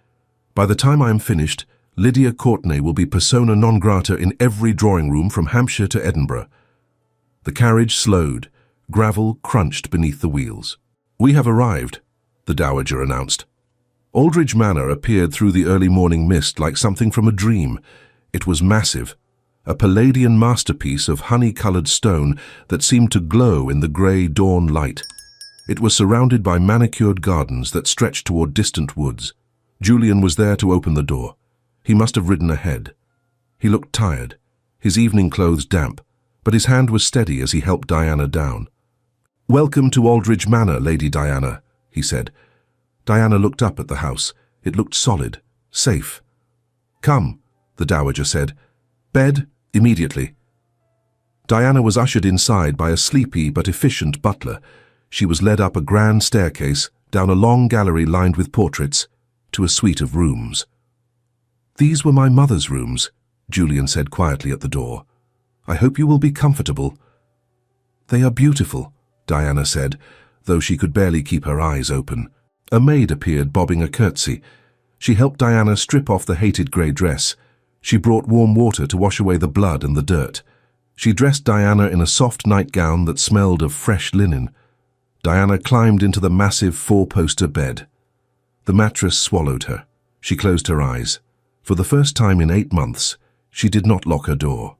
Speaker 1: By the time I am finished, Lydia Courtenay will be persona non grata in every drawing room from Hampshire to Edinburgh." The carriage slowed. Gravel crunched beneath the wheels. "We have arrived," the dowager announced. Aldridge Manor appeared through the early morning mist like something from a dream. It was massive, a Palladian masterpiece of honey-colored stone that seemed to glow in the grey dawn light. It was surrounded by manicured gardens that stretched toward distant woods. Julian was there to open the door. He must have ridden ahead. He looked tired, his evening clothes damp, but his hand was steady as he helped Diana down. "Welcome to Aldridge Manor, Lady Diana," he said. Diana looked up at the house. It looked solid, safe. "Come," the dowager said. "Bed, immediately." Diana was ushered inside by a sleepy but efficient butler. She was led up a grand staircase, down a long gallery lined with portraits, to a suite of rooms. "These were my mother's rooms," Julian said quietly at the door. "I hope you will be comfortable." "They are beautiful," Diana said, though she could barely keep her eyes open. A maid appeared, bobbing a curtsy. She helped Diana strip off the hated grey dress. She brought warm water to wash away the blood and the dirt. She dressed Diana in a soft nightgown that smelled of fresh linen. Diana climbed into the massive four-poster bed. The mattress swallowed her. She closed her eyes. For the first time in 8 months, she did not lock her door.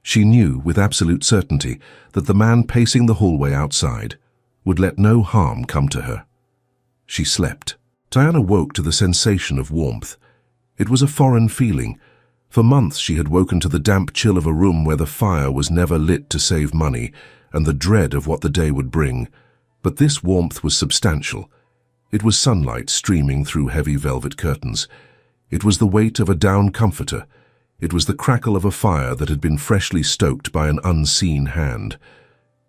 Speaker 1: She knew with absolute certainty that the man pacing the hallway outside would let no harm come to her. She slept. Diana woke to the sensation of warmth. It was a foreign feeling. For months she had woken to the damp chill of a room where the fire was never lit to save money, and the dread of what the day would bring. But this warmth was substantial. It was sunlight streaming through heavy velvet curtains. It was the weight of a down comforter. It was the crackle of a fire that had been freshly stoked by an unseen hand.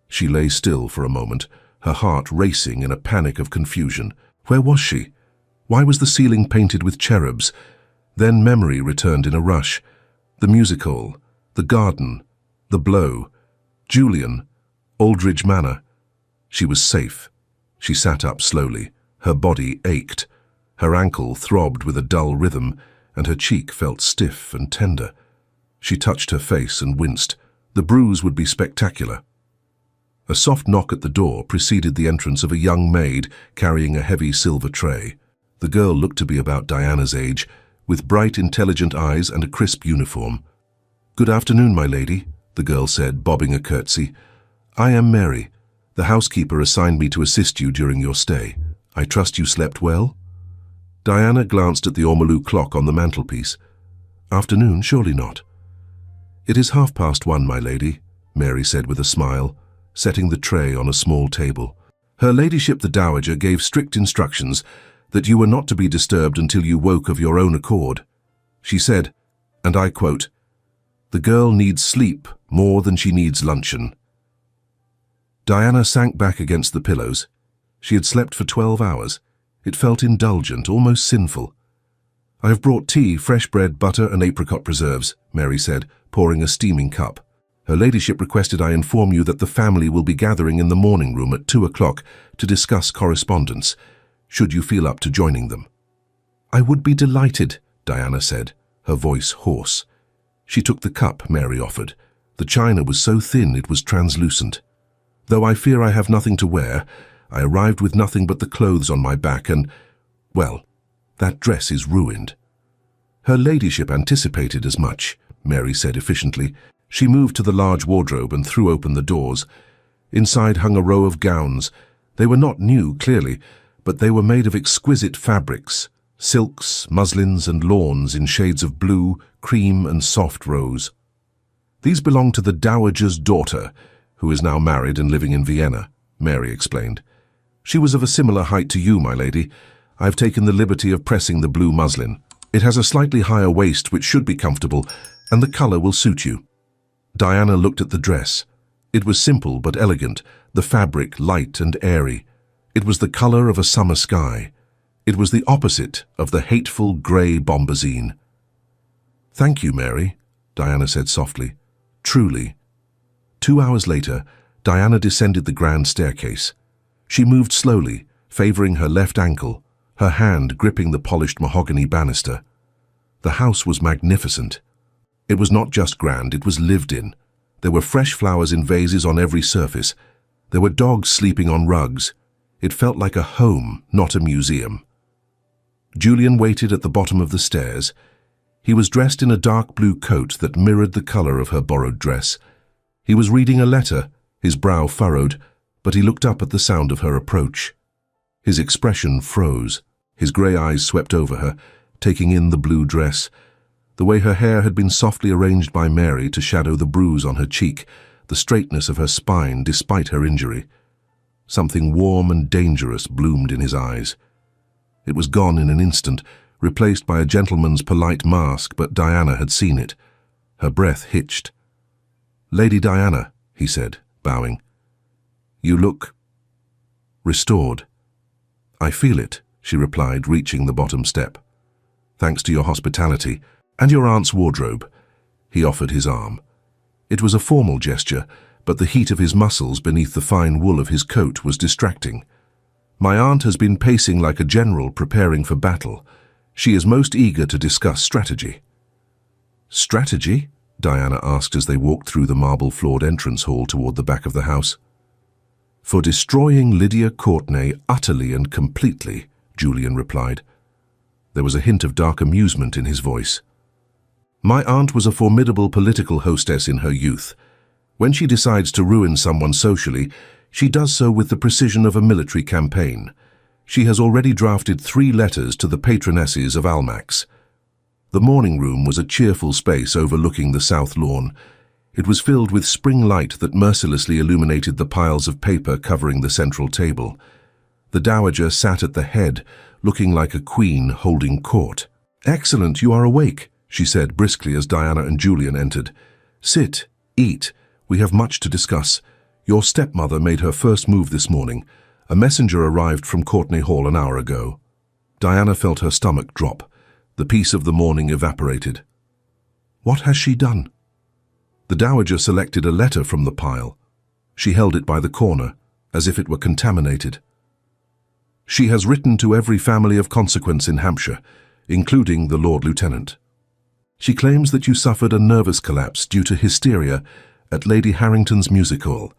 Speaker 1: She lay still for a moment, her heart racing in a panic of confusion. Where was she? Why was the ceiling painted with cherubs? Then memory returned in a rush. The Musicale, the garden, the blow, Julian, Aldridge Manor. She was safe. She sat up slowly. Her body ached. Her ankle throbbed with a dull rhythm, and her cheek felt stiff and tender. She touched her face and winced. The bruise would be spectacular. A soft knock at the door preceded the entrance of a young maid carrying a heavy silver tray. The girl looked to be about Diana's age, with bright, intelligent eyes and a crisp uniform. "Good afternoon, my lady," the girl said, bobbing a curtsy. "I am Mary. The housekeeper assigned me to assist you during your stay. I trust you slept well?" Diana glanced at the ormolu clock on the mantelpiece. "Afternoon, surely not." "It is 1:30, my lady," Mary said with a smile, setting the tray on a small table. "Her ladyship the Dowager gave strict instructions that you were not to be disturbed until you woke of your own accord. She said, and I quote, 'The girl needs sleep more than she needs luncheon.'" Diana sank back against the pillows. She had slept for 12 hours. It felt indulgent, almost sinful. "I have brought tea, fresh bread, butter and apricot preserves," Mary said, pouring a steaming cup. "Her ladyship requested I inform you that the family will be gathering in the morning room at 2 o'clock to discuss correspondence, should you feel up to joining them." "I would be delighted," Diana said, her voice hoarse. She took the cup Mary offered. The china was so thin it was translucent. "Though I fear I have nothing to wear, I arrived with nothing but the clothes on my back and, well, that dress is ruined." "Her ladyship anticipated as much," Mary said efficiently. She moved to the large wardrobe and threw open the doors. Inside hung a row of gowns. They were not new, clearly, but they were made of exquisite fabrics, silks, muslins and lawns in shades of blue, cream and soft rose. "These belong to the Dowager's daughter, who is now married and living in Vienna," Mary explained. "She was of a similar height to you, my lady. I've taken the liberty of pressing the blue muslin. It has a slightly higher waist which should be comfortable, and the colour will suit you." Diana looked at the dress. It was simple but elegant, the fabric light and airy. It was the colour of a summer sky. It was the opposite of the hateful grey bombazine. "Thank you, Mary," Diana said softly. "Truly." 2 hours later, Diana descended the grand staircase. She moved slowly, favouring her left ankle, her hand gripping the polished mahogany banister. The house was magnificent. It was not just grand, it was lived in. There were fresh flowers in vases on every surface. There were dogs sleeping on rugs. It felt like a home, not a museum. Julian waited at the bottom of the stairs. He was dressed in a dark blue coat that mirrored the colour of her borrowed dress. He was reading a letter, his brow furrowed, but he looked up at the sound of her approach. His expression froze. His grey eyes swept over her, taking in the blue dress. The way her hair had been softly arranged by Mary to shadow the bruise on her cheek, the straightness of her spine despite her injury. Something warm and dangerous bloomed in his eyes. It was gone in an instant, replaced by a gentleman's polite mask, but Diana had seen it. Her breath hitched. "Lady Diana," he said, bowing. "You look restored." "I feel it," she replied, reaching the bottom step. "Thanks to your hospitality and your aunt's wardrobe." He offered his arm. It was a formal gesture, but the heat of his muscles beneath the fine wool of his coat was distracting. "My aunt has been pacing like a general preparing for battle. She is most eager to discuss strategy." "Strategy?" Diana asked as they walked through the marble-floored entrance hall toward the back of the house. "For destroying Lydia Courtenay utterly and completely," Julian replied. There was a hint of dark amusement in his voice. "My aunt was a formidable political hostess in her youth. When she decides to ruin someone socially, she does so with the precision of a military campaign. She has already drafted 3 letters to the patronesses of Almack's." The morning room was a cheerful space overlooking the south lawn. It was filled with spring light that mercilessly illuminated the piles of paper covering the central table. The dowager sat at the head, looking like a queen holding court. "Excellent, you are awake," she said briskly as Diana and Julian entered. "Sit, eat. We have much to discuss. Your stepmother made her first move this morning. A messenger arrived from Courtney Hall an hour ago." Diana felt her stomach drop. The peace of the morning evaporated. "What has she done?" The dowager selected a letter from the pile. She held it by the corner, as if it were contaminated. "She has written to every family of consequence in Hampshire, including the Lord Lieutenant. She claims that you suffered a nervous collapse due to hysteria at Lady Harrington's Musicale.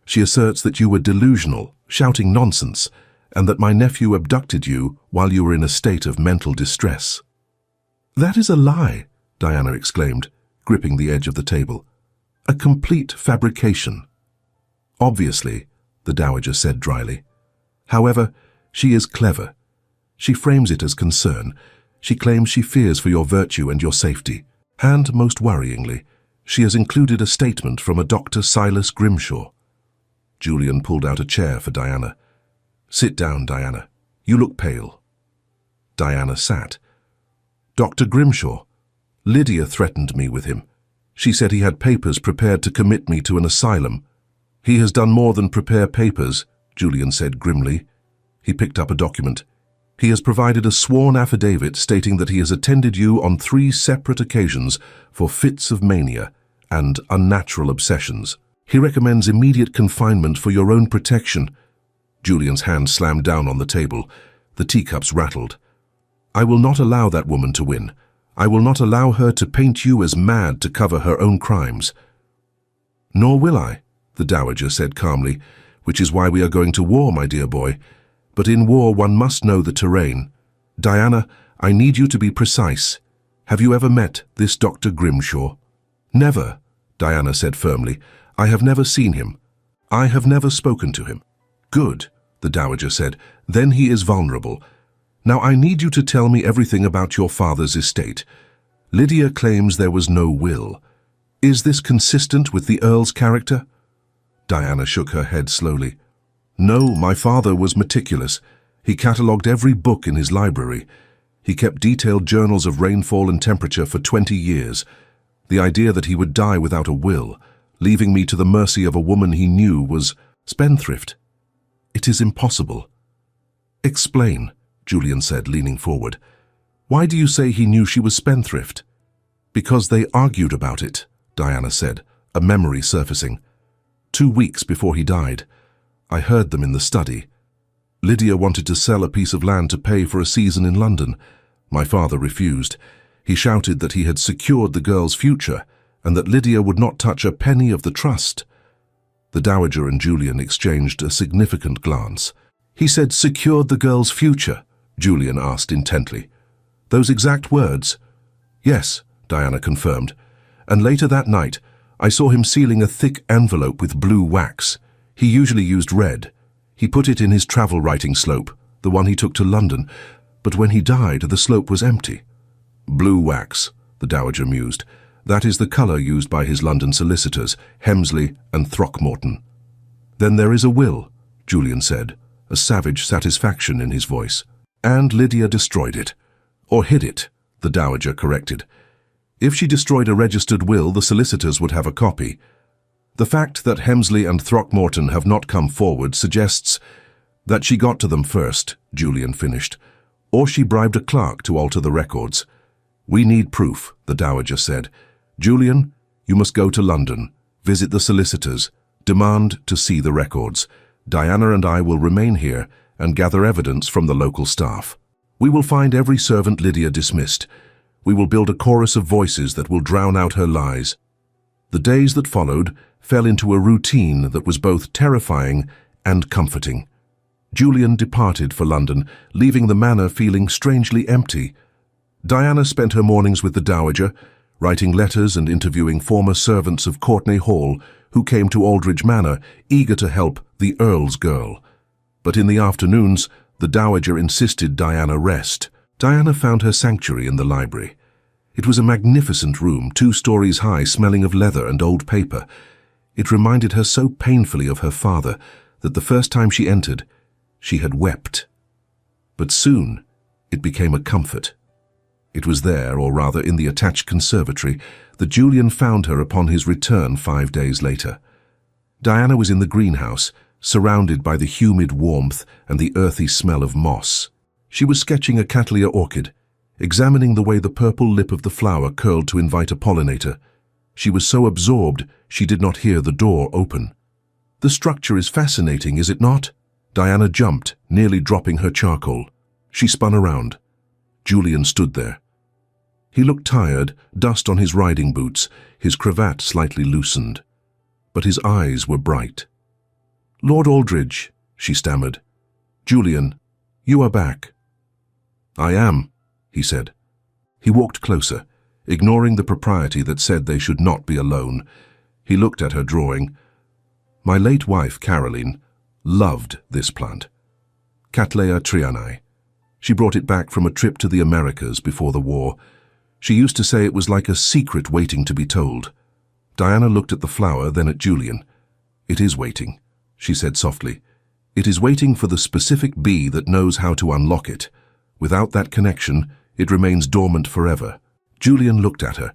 Speaker 1: She asserts that you were delusional, shouting nonsense, and that my nephew abducted you while you were in a state of mental distress." "That is a lie," Diana exclaimed, gripping the edge of the table. "A complete fabrication." "Obviously," the dowager said dryly. "However, she is clever. She frames it as concern. She claims she fears for your virtue and your safety. And, most worryingly, she has included a statement from a Dr. Silas Grimshaw." Julian pulled out a chair for Diana. "Sit down, Diana. You look pale." Diana sat. "Dr. Grimshaw. Lydia threatened me with him. She said he had papers prepared to commit me to an asylum." "He has done more than prepare papers," Julian said grimly. He picked up a document. "He has provided a sworn affidavit stating that he has attended you on 3 separate occasions for fits of mania and unnatural obsessions. He recommends immediate confinement for your own protection." Julian's hand slammed down on the table. The teacups rattled. "I will not allow that woman to win. I will not allow her to paint you as mad to cover her own crimes." "Nor will I," the dowager said calmly, "which is why we are going to war, my dear boy. But in war one must know the terrain. Diana, I need you to be precise. Have you ever met this Dr. Grimshaw?" "Never," Diana said firmly. "I have never seen him. I have never spoken to him." "Good," the dowager said. "Then he is vulnerable. Now I need you to tell me everything about your father's estate. Lydia claims there was no will. Is this consistent with the Earl's character?" Diana shook her head slowly. "No, my father was meticulous. He catalogued every book in his library. He kept detailed journals of rainfall and temperature for 20 years. The idea that he would die without a will, leaving me to the mercy of a woman he knew, was spendthrift. It is impossible." "Explain," Julian said, leaning forward. "Why do you say he knew she was spendthrift?" "Because they argued about it," Diana said, a memory surfacing. 2 weeks before he died. I heard them in the study. Lydia wanted to sell a piece of land to pay for a season in London. My father refused. He shouted that he had secured the girl's future and that Lydia would not touch a penny of the trust. The dowager and Julian exchanged a significant glance. "He said secured the girl's future?" Julian asked intently. "Those exact words?" "Yes," Diana confirmed. "And later that night, I saw him sealing a thick envelope with blue wax. He usually used red. He put it in his travel writing slope, the one he took to London, but when he died, the slope was empty." "Blue wax," the dowager mused. "That is the colour used by his London solicitors, Hemsley and Throckmorton." "Then there is a will," Julian said, a savage satisfaction in his voice. "And Lydia destroyed it. Or hid it," the dowager corrected. "If she destroyed a registered will, the solicitors would have a copy. The fact that Hemsley and Throckmorton have not come forward suggests that she got to them first," Julian finished, "or she bribed a clerk to alter the records. We need proof," the dowager said. "Julian, you must go to London, visit the solicitors, demand to see the records. Diana and I will remain here and gather evidence from the local staff. We will find every servant Lydia dismissed. We will build a chorus of voices that will drown out her lies." The days that followed fell into a routine that was both terrifying and comforting. Julian departed for London, leaving the manor feeling strangely empty. Diana spent her mornings with the dowager, writing letters and interviewing former servants of Courtney Hall who came to Aldridge Manor, eager to help the Earl's girl. But in the afternoons, the dowager insisted Diana rest. Diana found her sanctuary in the library. It was a magnificent room, 2 stories high, smelling of leather and old paper. It reminded her so painfully of her father that the first time she entered, She had wept. But soon, it became a comfort. It was there, or rather in the attached conservatory, that Julian found her upon his return 5 days later. Diana was in the greenhouse, surrounded by the humid warmth and the earthy smell of moss. She was sketching a cattleya orchid, examining the way the purple lip of the flower curled to invite a pollinator. She was so absorbed she did not hear the door open. "The structure is fascinating, is it not?" Diana jumped, nearly dropping her charcoal. She spun around. Julian stood there. He looked tired, dust on his riding boots, his cravat slightly loosened. But his eyes were bright. "Lord Aldridge," she stammered. "Julian, you are back." "I am," he said. He walked closer, ignoring the propriety that said they should not be alone. He looked at her drawing. "My late wife, Caroline, loved this plant. Cattleya trianae. She brought it back from a trip to the Americas before the war. She used to say it was like a secret waiting to be told." Diana looked at the flower, then at Julian. "It is waiting," she said softly. "It is waiting for the specific bee that knows how to unlock it. Without that connection, it remains dormant forever." Julian looked at her.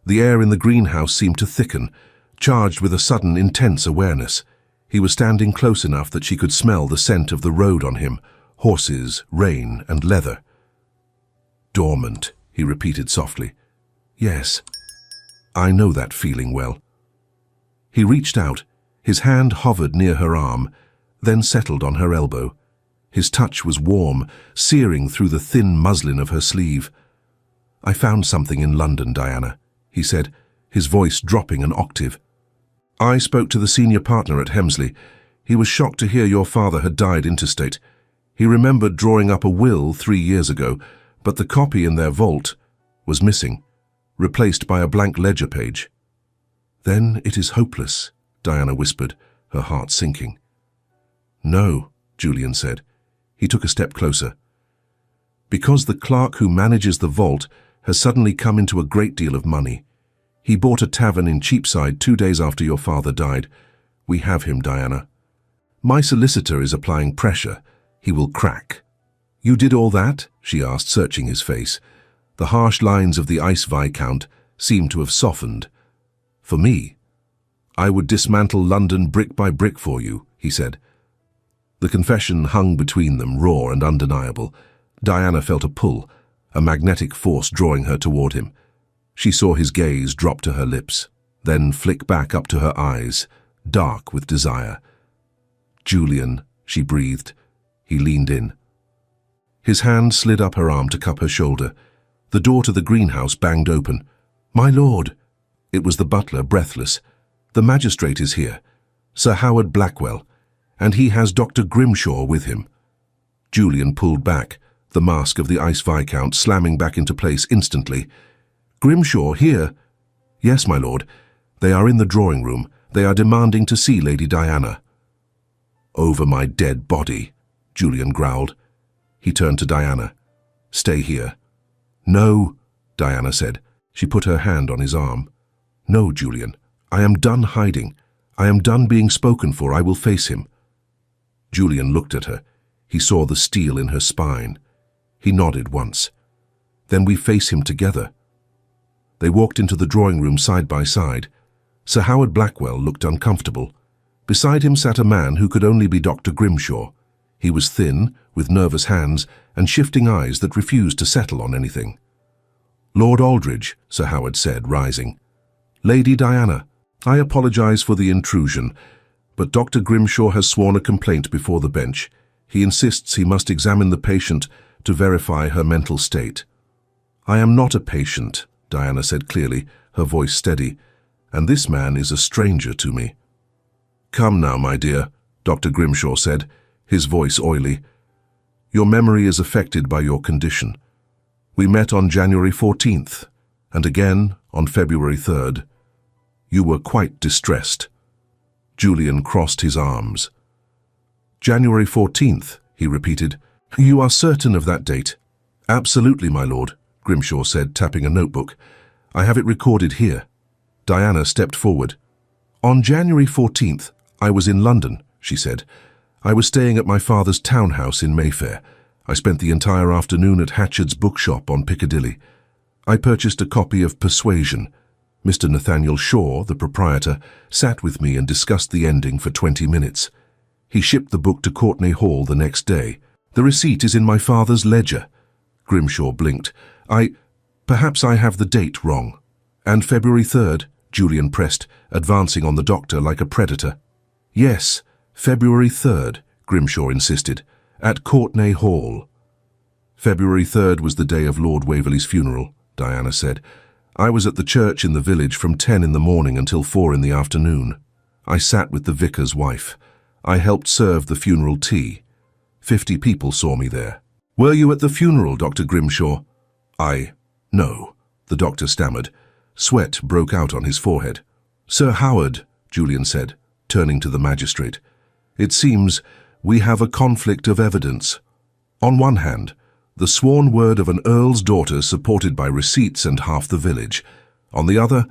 Speaker 1: The air in the greenhouse seemed to thicken, charged with a sudden, intense awareness. He was standing close enough that she could smell the scent of the road on him, horses, rain, and leather. "Dormant," he repeated softly. "Yes, I know that feeling well." He reached out. His hand hovered near her arm, then settled on her elbow. His touch was warm, searing through the thin muslin of her sleeve. "I found something in London, Diana," he said, his voice dropping an octave. "I spoke to the senior partner at Hemsley. He was shocked to hear your father had died interstate. He remembered drawing up a will 3 years ago, but the copy in their vault was missing, replaced by a blank ledger page." "Then it is hopeless," Diana whispered, her heart sinking. "No," Julian said. He took a step closer. "Because the clerk who manages the vault has suddenly come into a great deal of money. He bought a tavern in Cheapside 2 days after your father died. We have him, Diana. My solicitor is applying pressure. He will crack." "You did all that?" she asked, searching his face. The harsh lines of the ice Viscount seemed to have softened. "For me? I would dismantle London brick by brick for you," he said. The confession hung between them, raw and undeniable. Diana felt a pull, a magnetic force drawing her toward him. She saw his gaze drop to her lips, then flick back up to her eyes, dark with desire. "Julian," she breathed. He leaned in. His hand slid up her arm to cup her shoulder. The door to the greenhouse banged open. "My lord!" It was the butler, breathless. "The magistrate is here, Sir Howard Blackwell, and he has Dr. Grimshaw with him." Julian pulled back, the mask of the Ice Viscount slamming back into place instantly. "Grimshaw here?" "Yes, my lord. They are in the drawing room. They are demanding to see Lady Diana." "Over my dead body," Julian growled. He turned to Diana. "Stay here." "No," Diana said. She put her hand on his arm. "No, Julian. I am done hiding. I am done being spoken for. I will face him." Julian looked at her. He saw the steel in her spine. He nodded once. "Then we face him together." They walked into the drawing room side by side. Sir Howard Blackwell looked uncomfortable. Beside him sat a man who could only be Dr. Grimshaw. He was thin, with nervous hands and shifting eyes that refused to settle on anything. "Lord Aldridge," Sir Howard said, rising. "Lady Diana, I apologize for the intrusion, but Dr. Grimshaw has sworn a complaint before the bench. He insists he must examine the patient to verify her mental state." "I am not a patient," Diana said clearly, her voice steady, "and this man is a stranger to me." "Come now, my dear," Dr. Grimshaw said, his voice oily. "Your memory is affected by your condition. We met on January 14th, and again on February 3rd. You were quite distressed." Julian crossed his arms. "January 14th, he repeated. "You are certain of that date?" "Absolutely, my lord," Grimshaw said, tapping a notebook. "I have it recorded here." Diana stepped forward. "On January 14th, I was in London," she said. I was staying at my father's townhouse in Mayfair. I spent the entire afternoon at Hatchard's bookshop on Piccadilly. I purchased a copy of Persuasion. Mr. Nathaniel Shaw, the proprietor, sat with me and discussed the ending for 20 minutes. He shipped the book to Courtney Hall the next day. The receipt is in my father's ledger. Grimshaw blinked. Perhaps I have the date wrong. And February 3rd, Julian pressed, advancing on the doctor like a predator. Yes, February 3rd, Grimshaw insisted, at Courtney Hall. February 3rd was the day of Lord Waverley's funeral, Diana said. I was at the church in the village from 10 in the morning until 4 in the afternoon. I sat with the vicar's wife. I helped serve the funeral tea. 50 people saw me there. Were you at the funeral, Dr. Grimshaw? No, the doctor stammered. Sweat broke out on his forehead. Sir Howard, Julian said, turning to the magistrate, it seems we have a conflict of evidence. On one hand, the sworn word of an earl's daughter supported by receipts and half the village. On the other,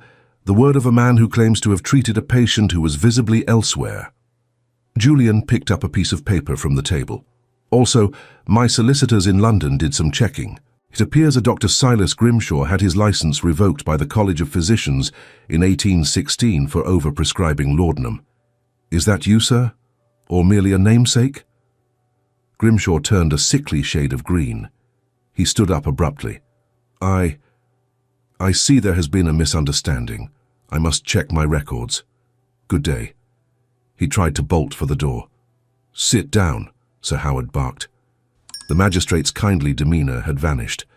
Speaker 1: the word of a man who claims to have treated a patient who was visibly elsewhere. Julian picked up a piece of paper from the table. Also, my solicitors in London did some checking. It appears a Dr. Silas Grimshaw had his license revoked by the College of Physicians in 1816 for overprescribing laudanum. Is that you, sir? Or merely a namesake? Grimshaw turned a sickly shade of green. He stood up abruptly. I see there has been a misunderstanding. I must check my records. Good day. He tried to bolt for the door. Sit down, Sir Howard barked. The magistrate's kindly demeanour had vanished.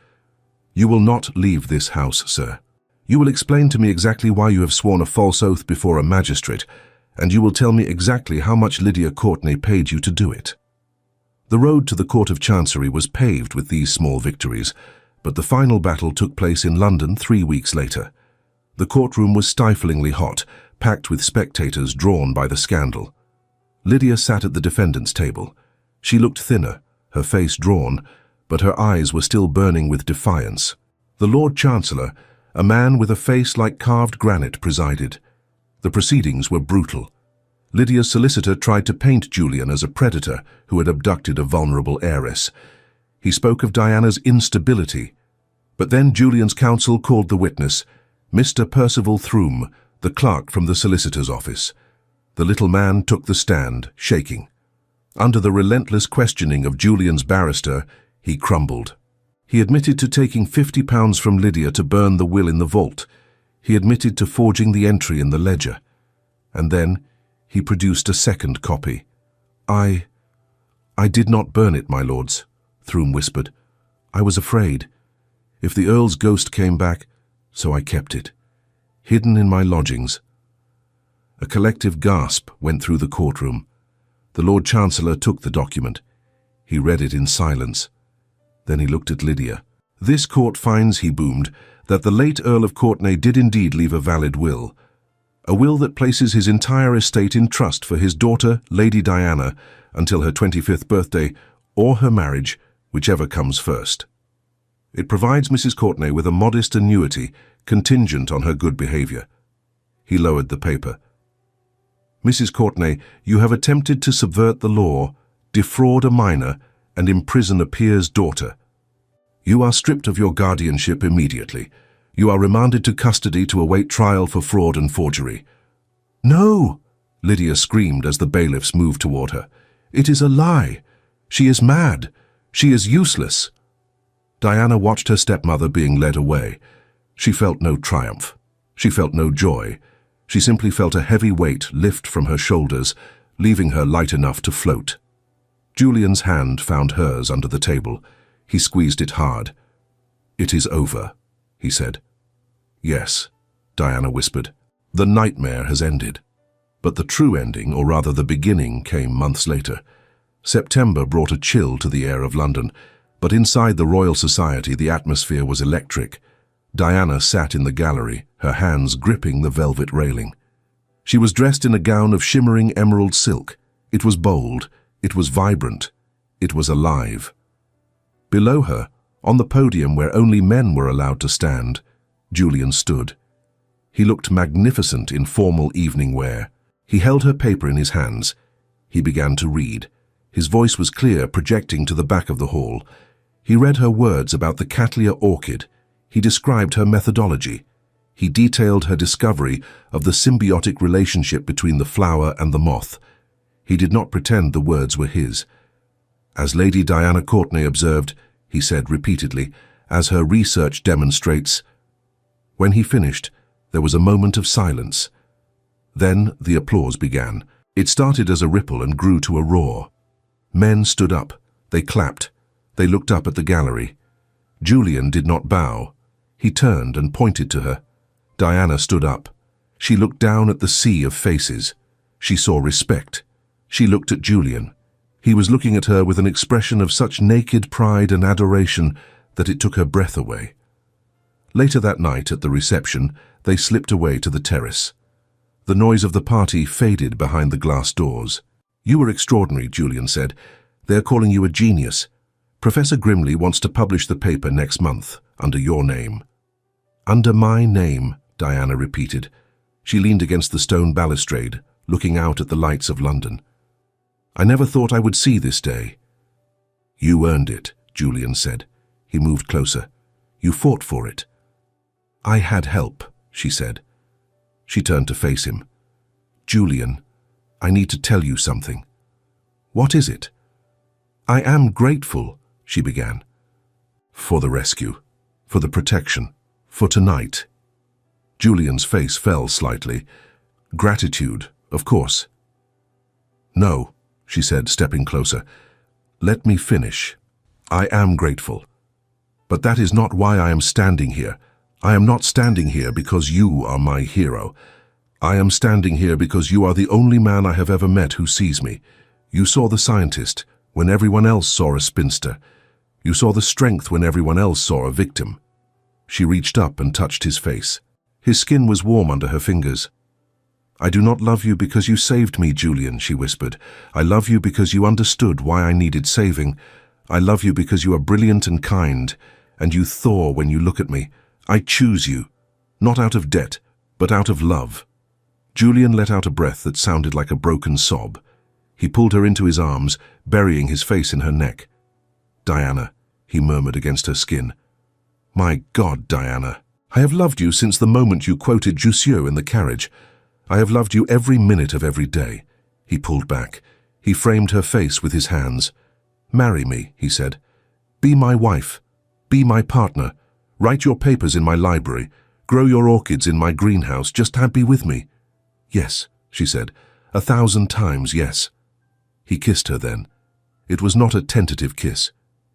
Speaker 1: You will not leave this house, sir. You will explain to me exactly why you have sworn a false oath before a magistrate, and you will tell me exactly how much Lydia Courtney paid you to do it. The road to the Court of Chancery was paved with these small victories, but the final battle took place in London 3 weeks later. The courtroom was stiflingly hot, packed with spectators drawn by the scandal. Lydia sat at the defendant's table. She looked thinner, her face drawn, but her eyes were still burning with defiance. The Lord Chancellor, a man with a face like carved granite, presided. The proceedings were brutal. Lydia's solicitor tried to paint Julian as a predator who had abducted a vulnerable heiress. He spoke of Diana's instability. But then Julian's counsel called the witness, Mr. Percival Throom, the clerk from the solicitor's office. The little man took the stand, shaking. Under the relentless questioning of Julian's barrister, he crumbled. He admitted to taking £50 from Lydia to burn the will in the vault. He admitted to forging the entry in the ledger. And then he produced a second copy. I did not burn it, my lords, Throom whispered. I was afraid. If the Earl's ghost came back, so I kept it, hidden in my lodgings. A collective gasp went through the courtroom. The Lord Chancellor took the document. He read it in silence. Then he looked at Lydia. This court finds, he boomed, that the late Earl of Courtney did indeed leave a valid will. A will that places his entire estate in trust for his daughter, Lady Diana, until her 25th birthday, or her marriage, whichever comes first. It provides Mrs. Courtney with a modest annuity contingent on her good behaviour. He lowered the paper. Mrs. Courtney, you have attempted to subvert the law, defraud a minor, and imprison a peer's daughter. You are stripped of your guardianship immediately. You are remanded to custody to await trial for fraud and forgery. No, Lydia screamed as the bailiffs moved toward her. It is a lie. She is mad. She is useless. Diana watched her stepmother being led away. She felt no triumph. She felt no joy. She simply felt a heavy weight lift from her shoulders, leaving her light enough to float. Julian's hand found hers under the table. He squeezed it hard. It is over, he said. Yes, Diana whispered. The nightmare has ended. But the true ending, or rather the beginning, came months later. September brought a chill to the air of London, but inside the Royal Society the atmosphere was electric. Diana sat in the gallery, her hands gripping the velvet railing. She was dressed in a gown of shimmering emerald silk. It was bold, it was vibrant, it was alive. Below her, on the podium where only men were allowed to stand, Julian stood. He looked magnificent in formal evening wear. He held her paper in his hands. He began to read. His voice was clear, projecting to the back of the hall. He read her words about the Cattleya orchid. He described her methodology. He detailed her discovery of the symbiotic relationship between the flower and the moth. He did not pretend the words were his. As Lady Diana Courtenay observed, he said repeatedly, as her research demonstrates. When he finished, there was a moment of silence. Then the applause began. It started as a ripple and grew to a roar. Men stood up. They clapped. They looked up at the gallery. Julian did not bow. He turned and pointed to her. Diana stood up. She looked down at the sea of faces. She saw respect. She looked at Julian. He was looking at her with an expression of such naked pride and adoration that it took her breath away. Later that night at the reception, they slipped away to the terrace. The noise of the party faded behind the glass doors. "You were extraordinary," Julian said. "They are calling you a genius. Professor Grimley wants to publish the paper next month, under your name." "Under my name," Diana repeated. She leaned against the stone balustrade, looking out at the lights of London. "I never thought I would see this day." "You earned it," Julian said. He moved closer. "You fought for it." "I had help," she said. She turned to face him. "Julian, I need to tell you something." "What is it?" "I am grateful," she began. "For the rescue, for the protection, for tonight." Julian's face fell slightly. "Gratitude, of course." "No," she said, stepping closer. "Let me finish. I am grateful. But that is not why I am standing here. I am not standing here because you are my hero. I am standing here because you are the only man I have ever met who sees me. You saw the scientist when everyone else saw a spinster. You saw the strength when everyone else saw a victim." She reached up and touched his face. His skin was warm under her fingers. "I do not love you because you saved me, Julian," she whispered. "I love you because you understood why I needed saving. I love you because you are brilliant and kind, and you thaw when you look at me. I choose you, not out of debt, but out of love." Julian let out a breath that sounded like a broken sob. He pulled her into his arms, burying his face in her neck. "Diana," he murmured against her skin. "My God, Diana, I have loved you since the moment you quoted Jussieu in the carriage. I have loved you every minute of every day." He pulled back. He framed her face with his hands. "Marry me," he said. "Be my wife. Be my partner. Write your papers in my library. Grow your orchids in my greenhouse. Just be with me." "Yes," she said. 1,000 times yes. He kissed her then. It was not a tentative kiss.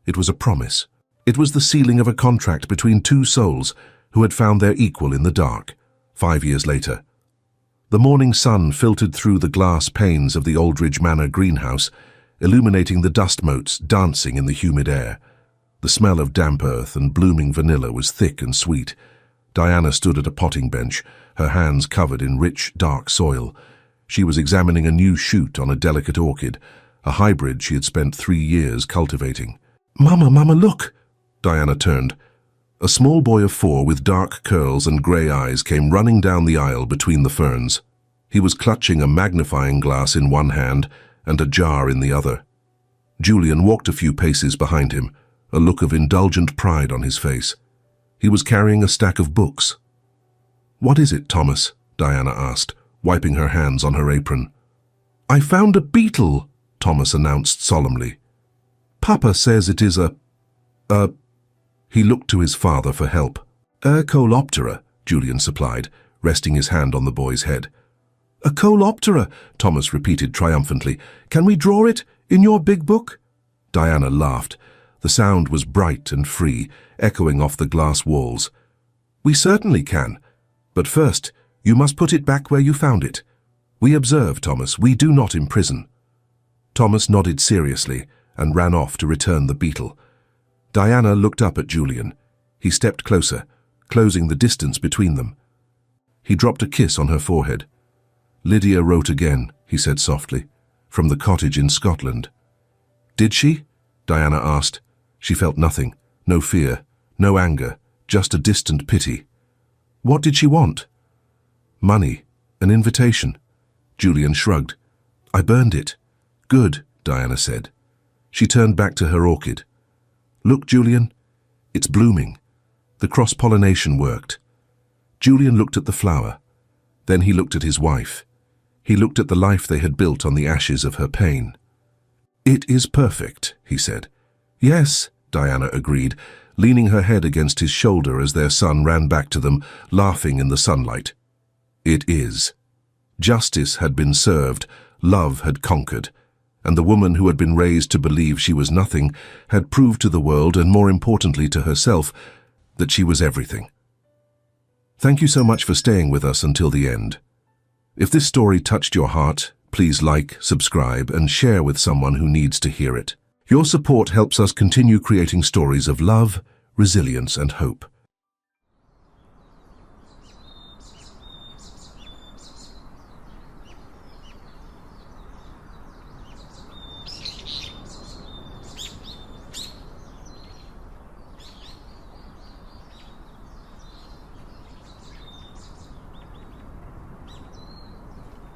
Speaker 1: It was a promise. It was the sealing of a contract between two souls who had found their equal in the dark, 5 years later. The morning sun filtered through the glass panes of the Aldridge Manor greenhouse, illuminating the dust motes dancing in the humid air. The smell of damp earth and blooming vanilla was thick and sweet. Diana stood at a potting bench, her hands covered in rich, dark soil. She was examining a new shoot on a delicate orchid, a hybrid she had spent 3 years cultivating. "Mama, Mama, look!" Diana turned. A small boy of 4 with dark curls and grey eyes came running down the aisle between the ferns. He was clutching a magnifying glass in one hand and a jar in the other. Julian walked a few paces behind him, a look of indulgent pride on his face. He was carrying a stack of books. "What is it, Thomas?" Diana asked, wiping her hands on her apron. "I found a beetle," Thomas announced solemnly. "Papa says it is a... He looked to his father for help. "Coleoptera," Julian supplied, resting his hand on the boy's head. "A coleoptera," Thomas repeated triumphantly. "Can we draw it in your big book?" Diana laughed. The sound was bright and free, echoing off the glass walls. "We certainly can. But first, you must put it back where you found it. We observe, Thomas. We do not imprison." Thomas nodded seriously and ran off to return the beetle. Diana looked up at Julian. He stepped closer, closing the distance between them. He dropped a kiss on her forehead. "Lydia wrote again," he said softly, "from the cottage in Scotland." "Did she?" Diana asked. She felt nothing, no fear, no anger, just a distant pity. "What did she want?" "Money, an invitation." Julian shrugged. "I burned it." "Good," Diana said. She turned back to her orchid. Look, Julian, it's blooming. The cross-pollination worked. Julian looked at the flower. Then he looked at his wife. He looked at the life they had built on the ashes of her pain. It is perfect, he said. Yes, Diana agreed, leaning her head against his shoulder as their son ran back to them, laughing in the sunlight. It is. Justice had been served, love had conquered, and the woman who had been raised to believe she was nothing had proved to the world, and more importantly to herself, that she was everything. Thank you so much for staying with us until the end. If this story touched your heart, please like, subscribe, and share with someone who needs to hear it. Your support helps us continue creating stories of love, resilience, and hope.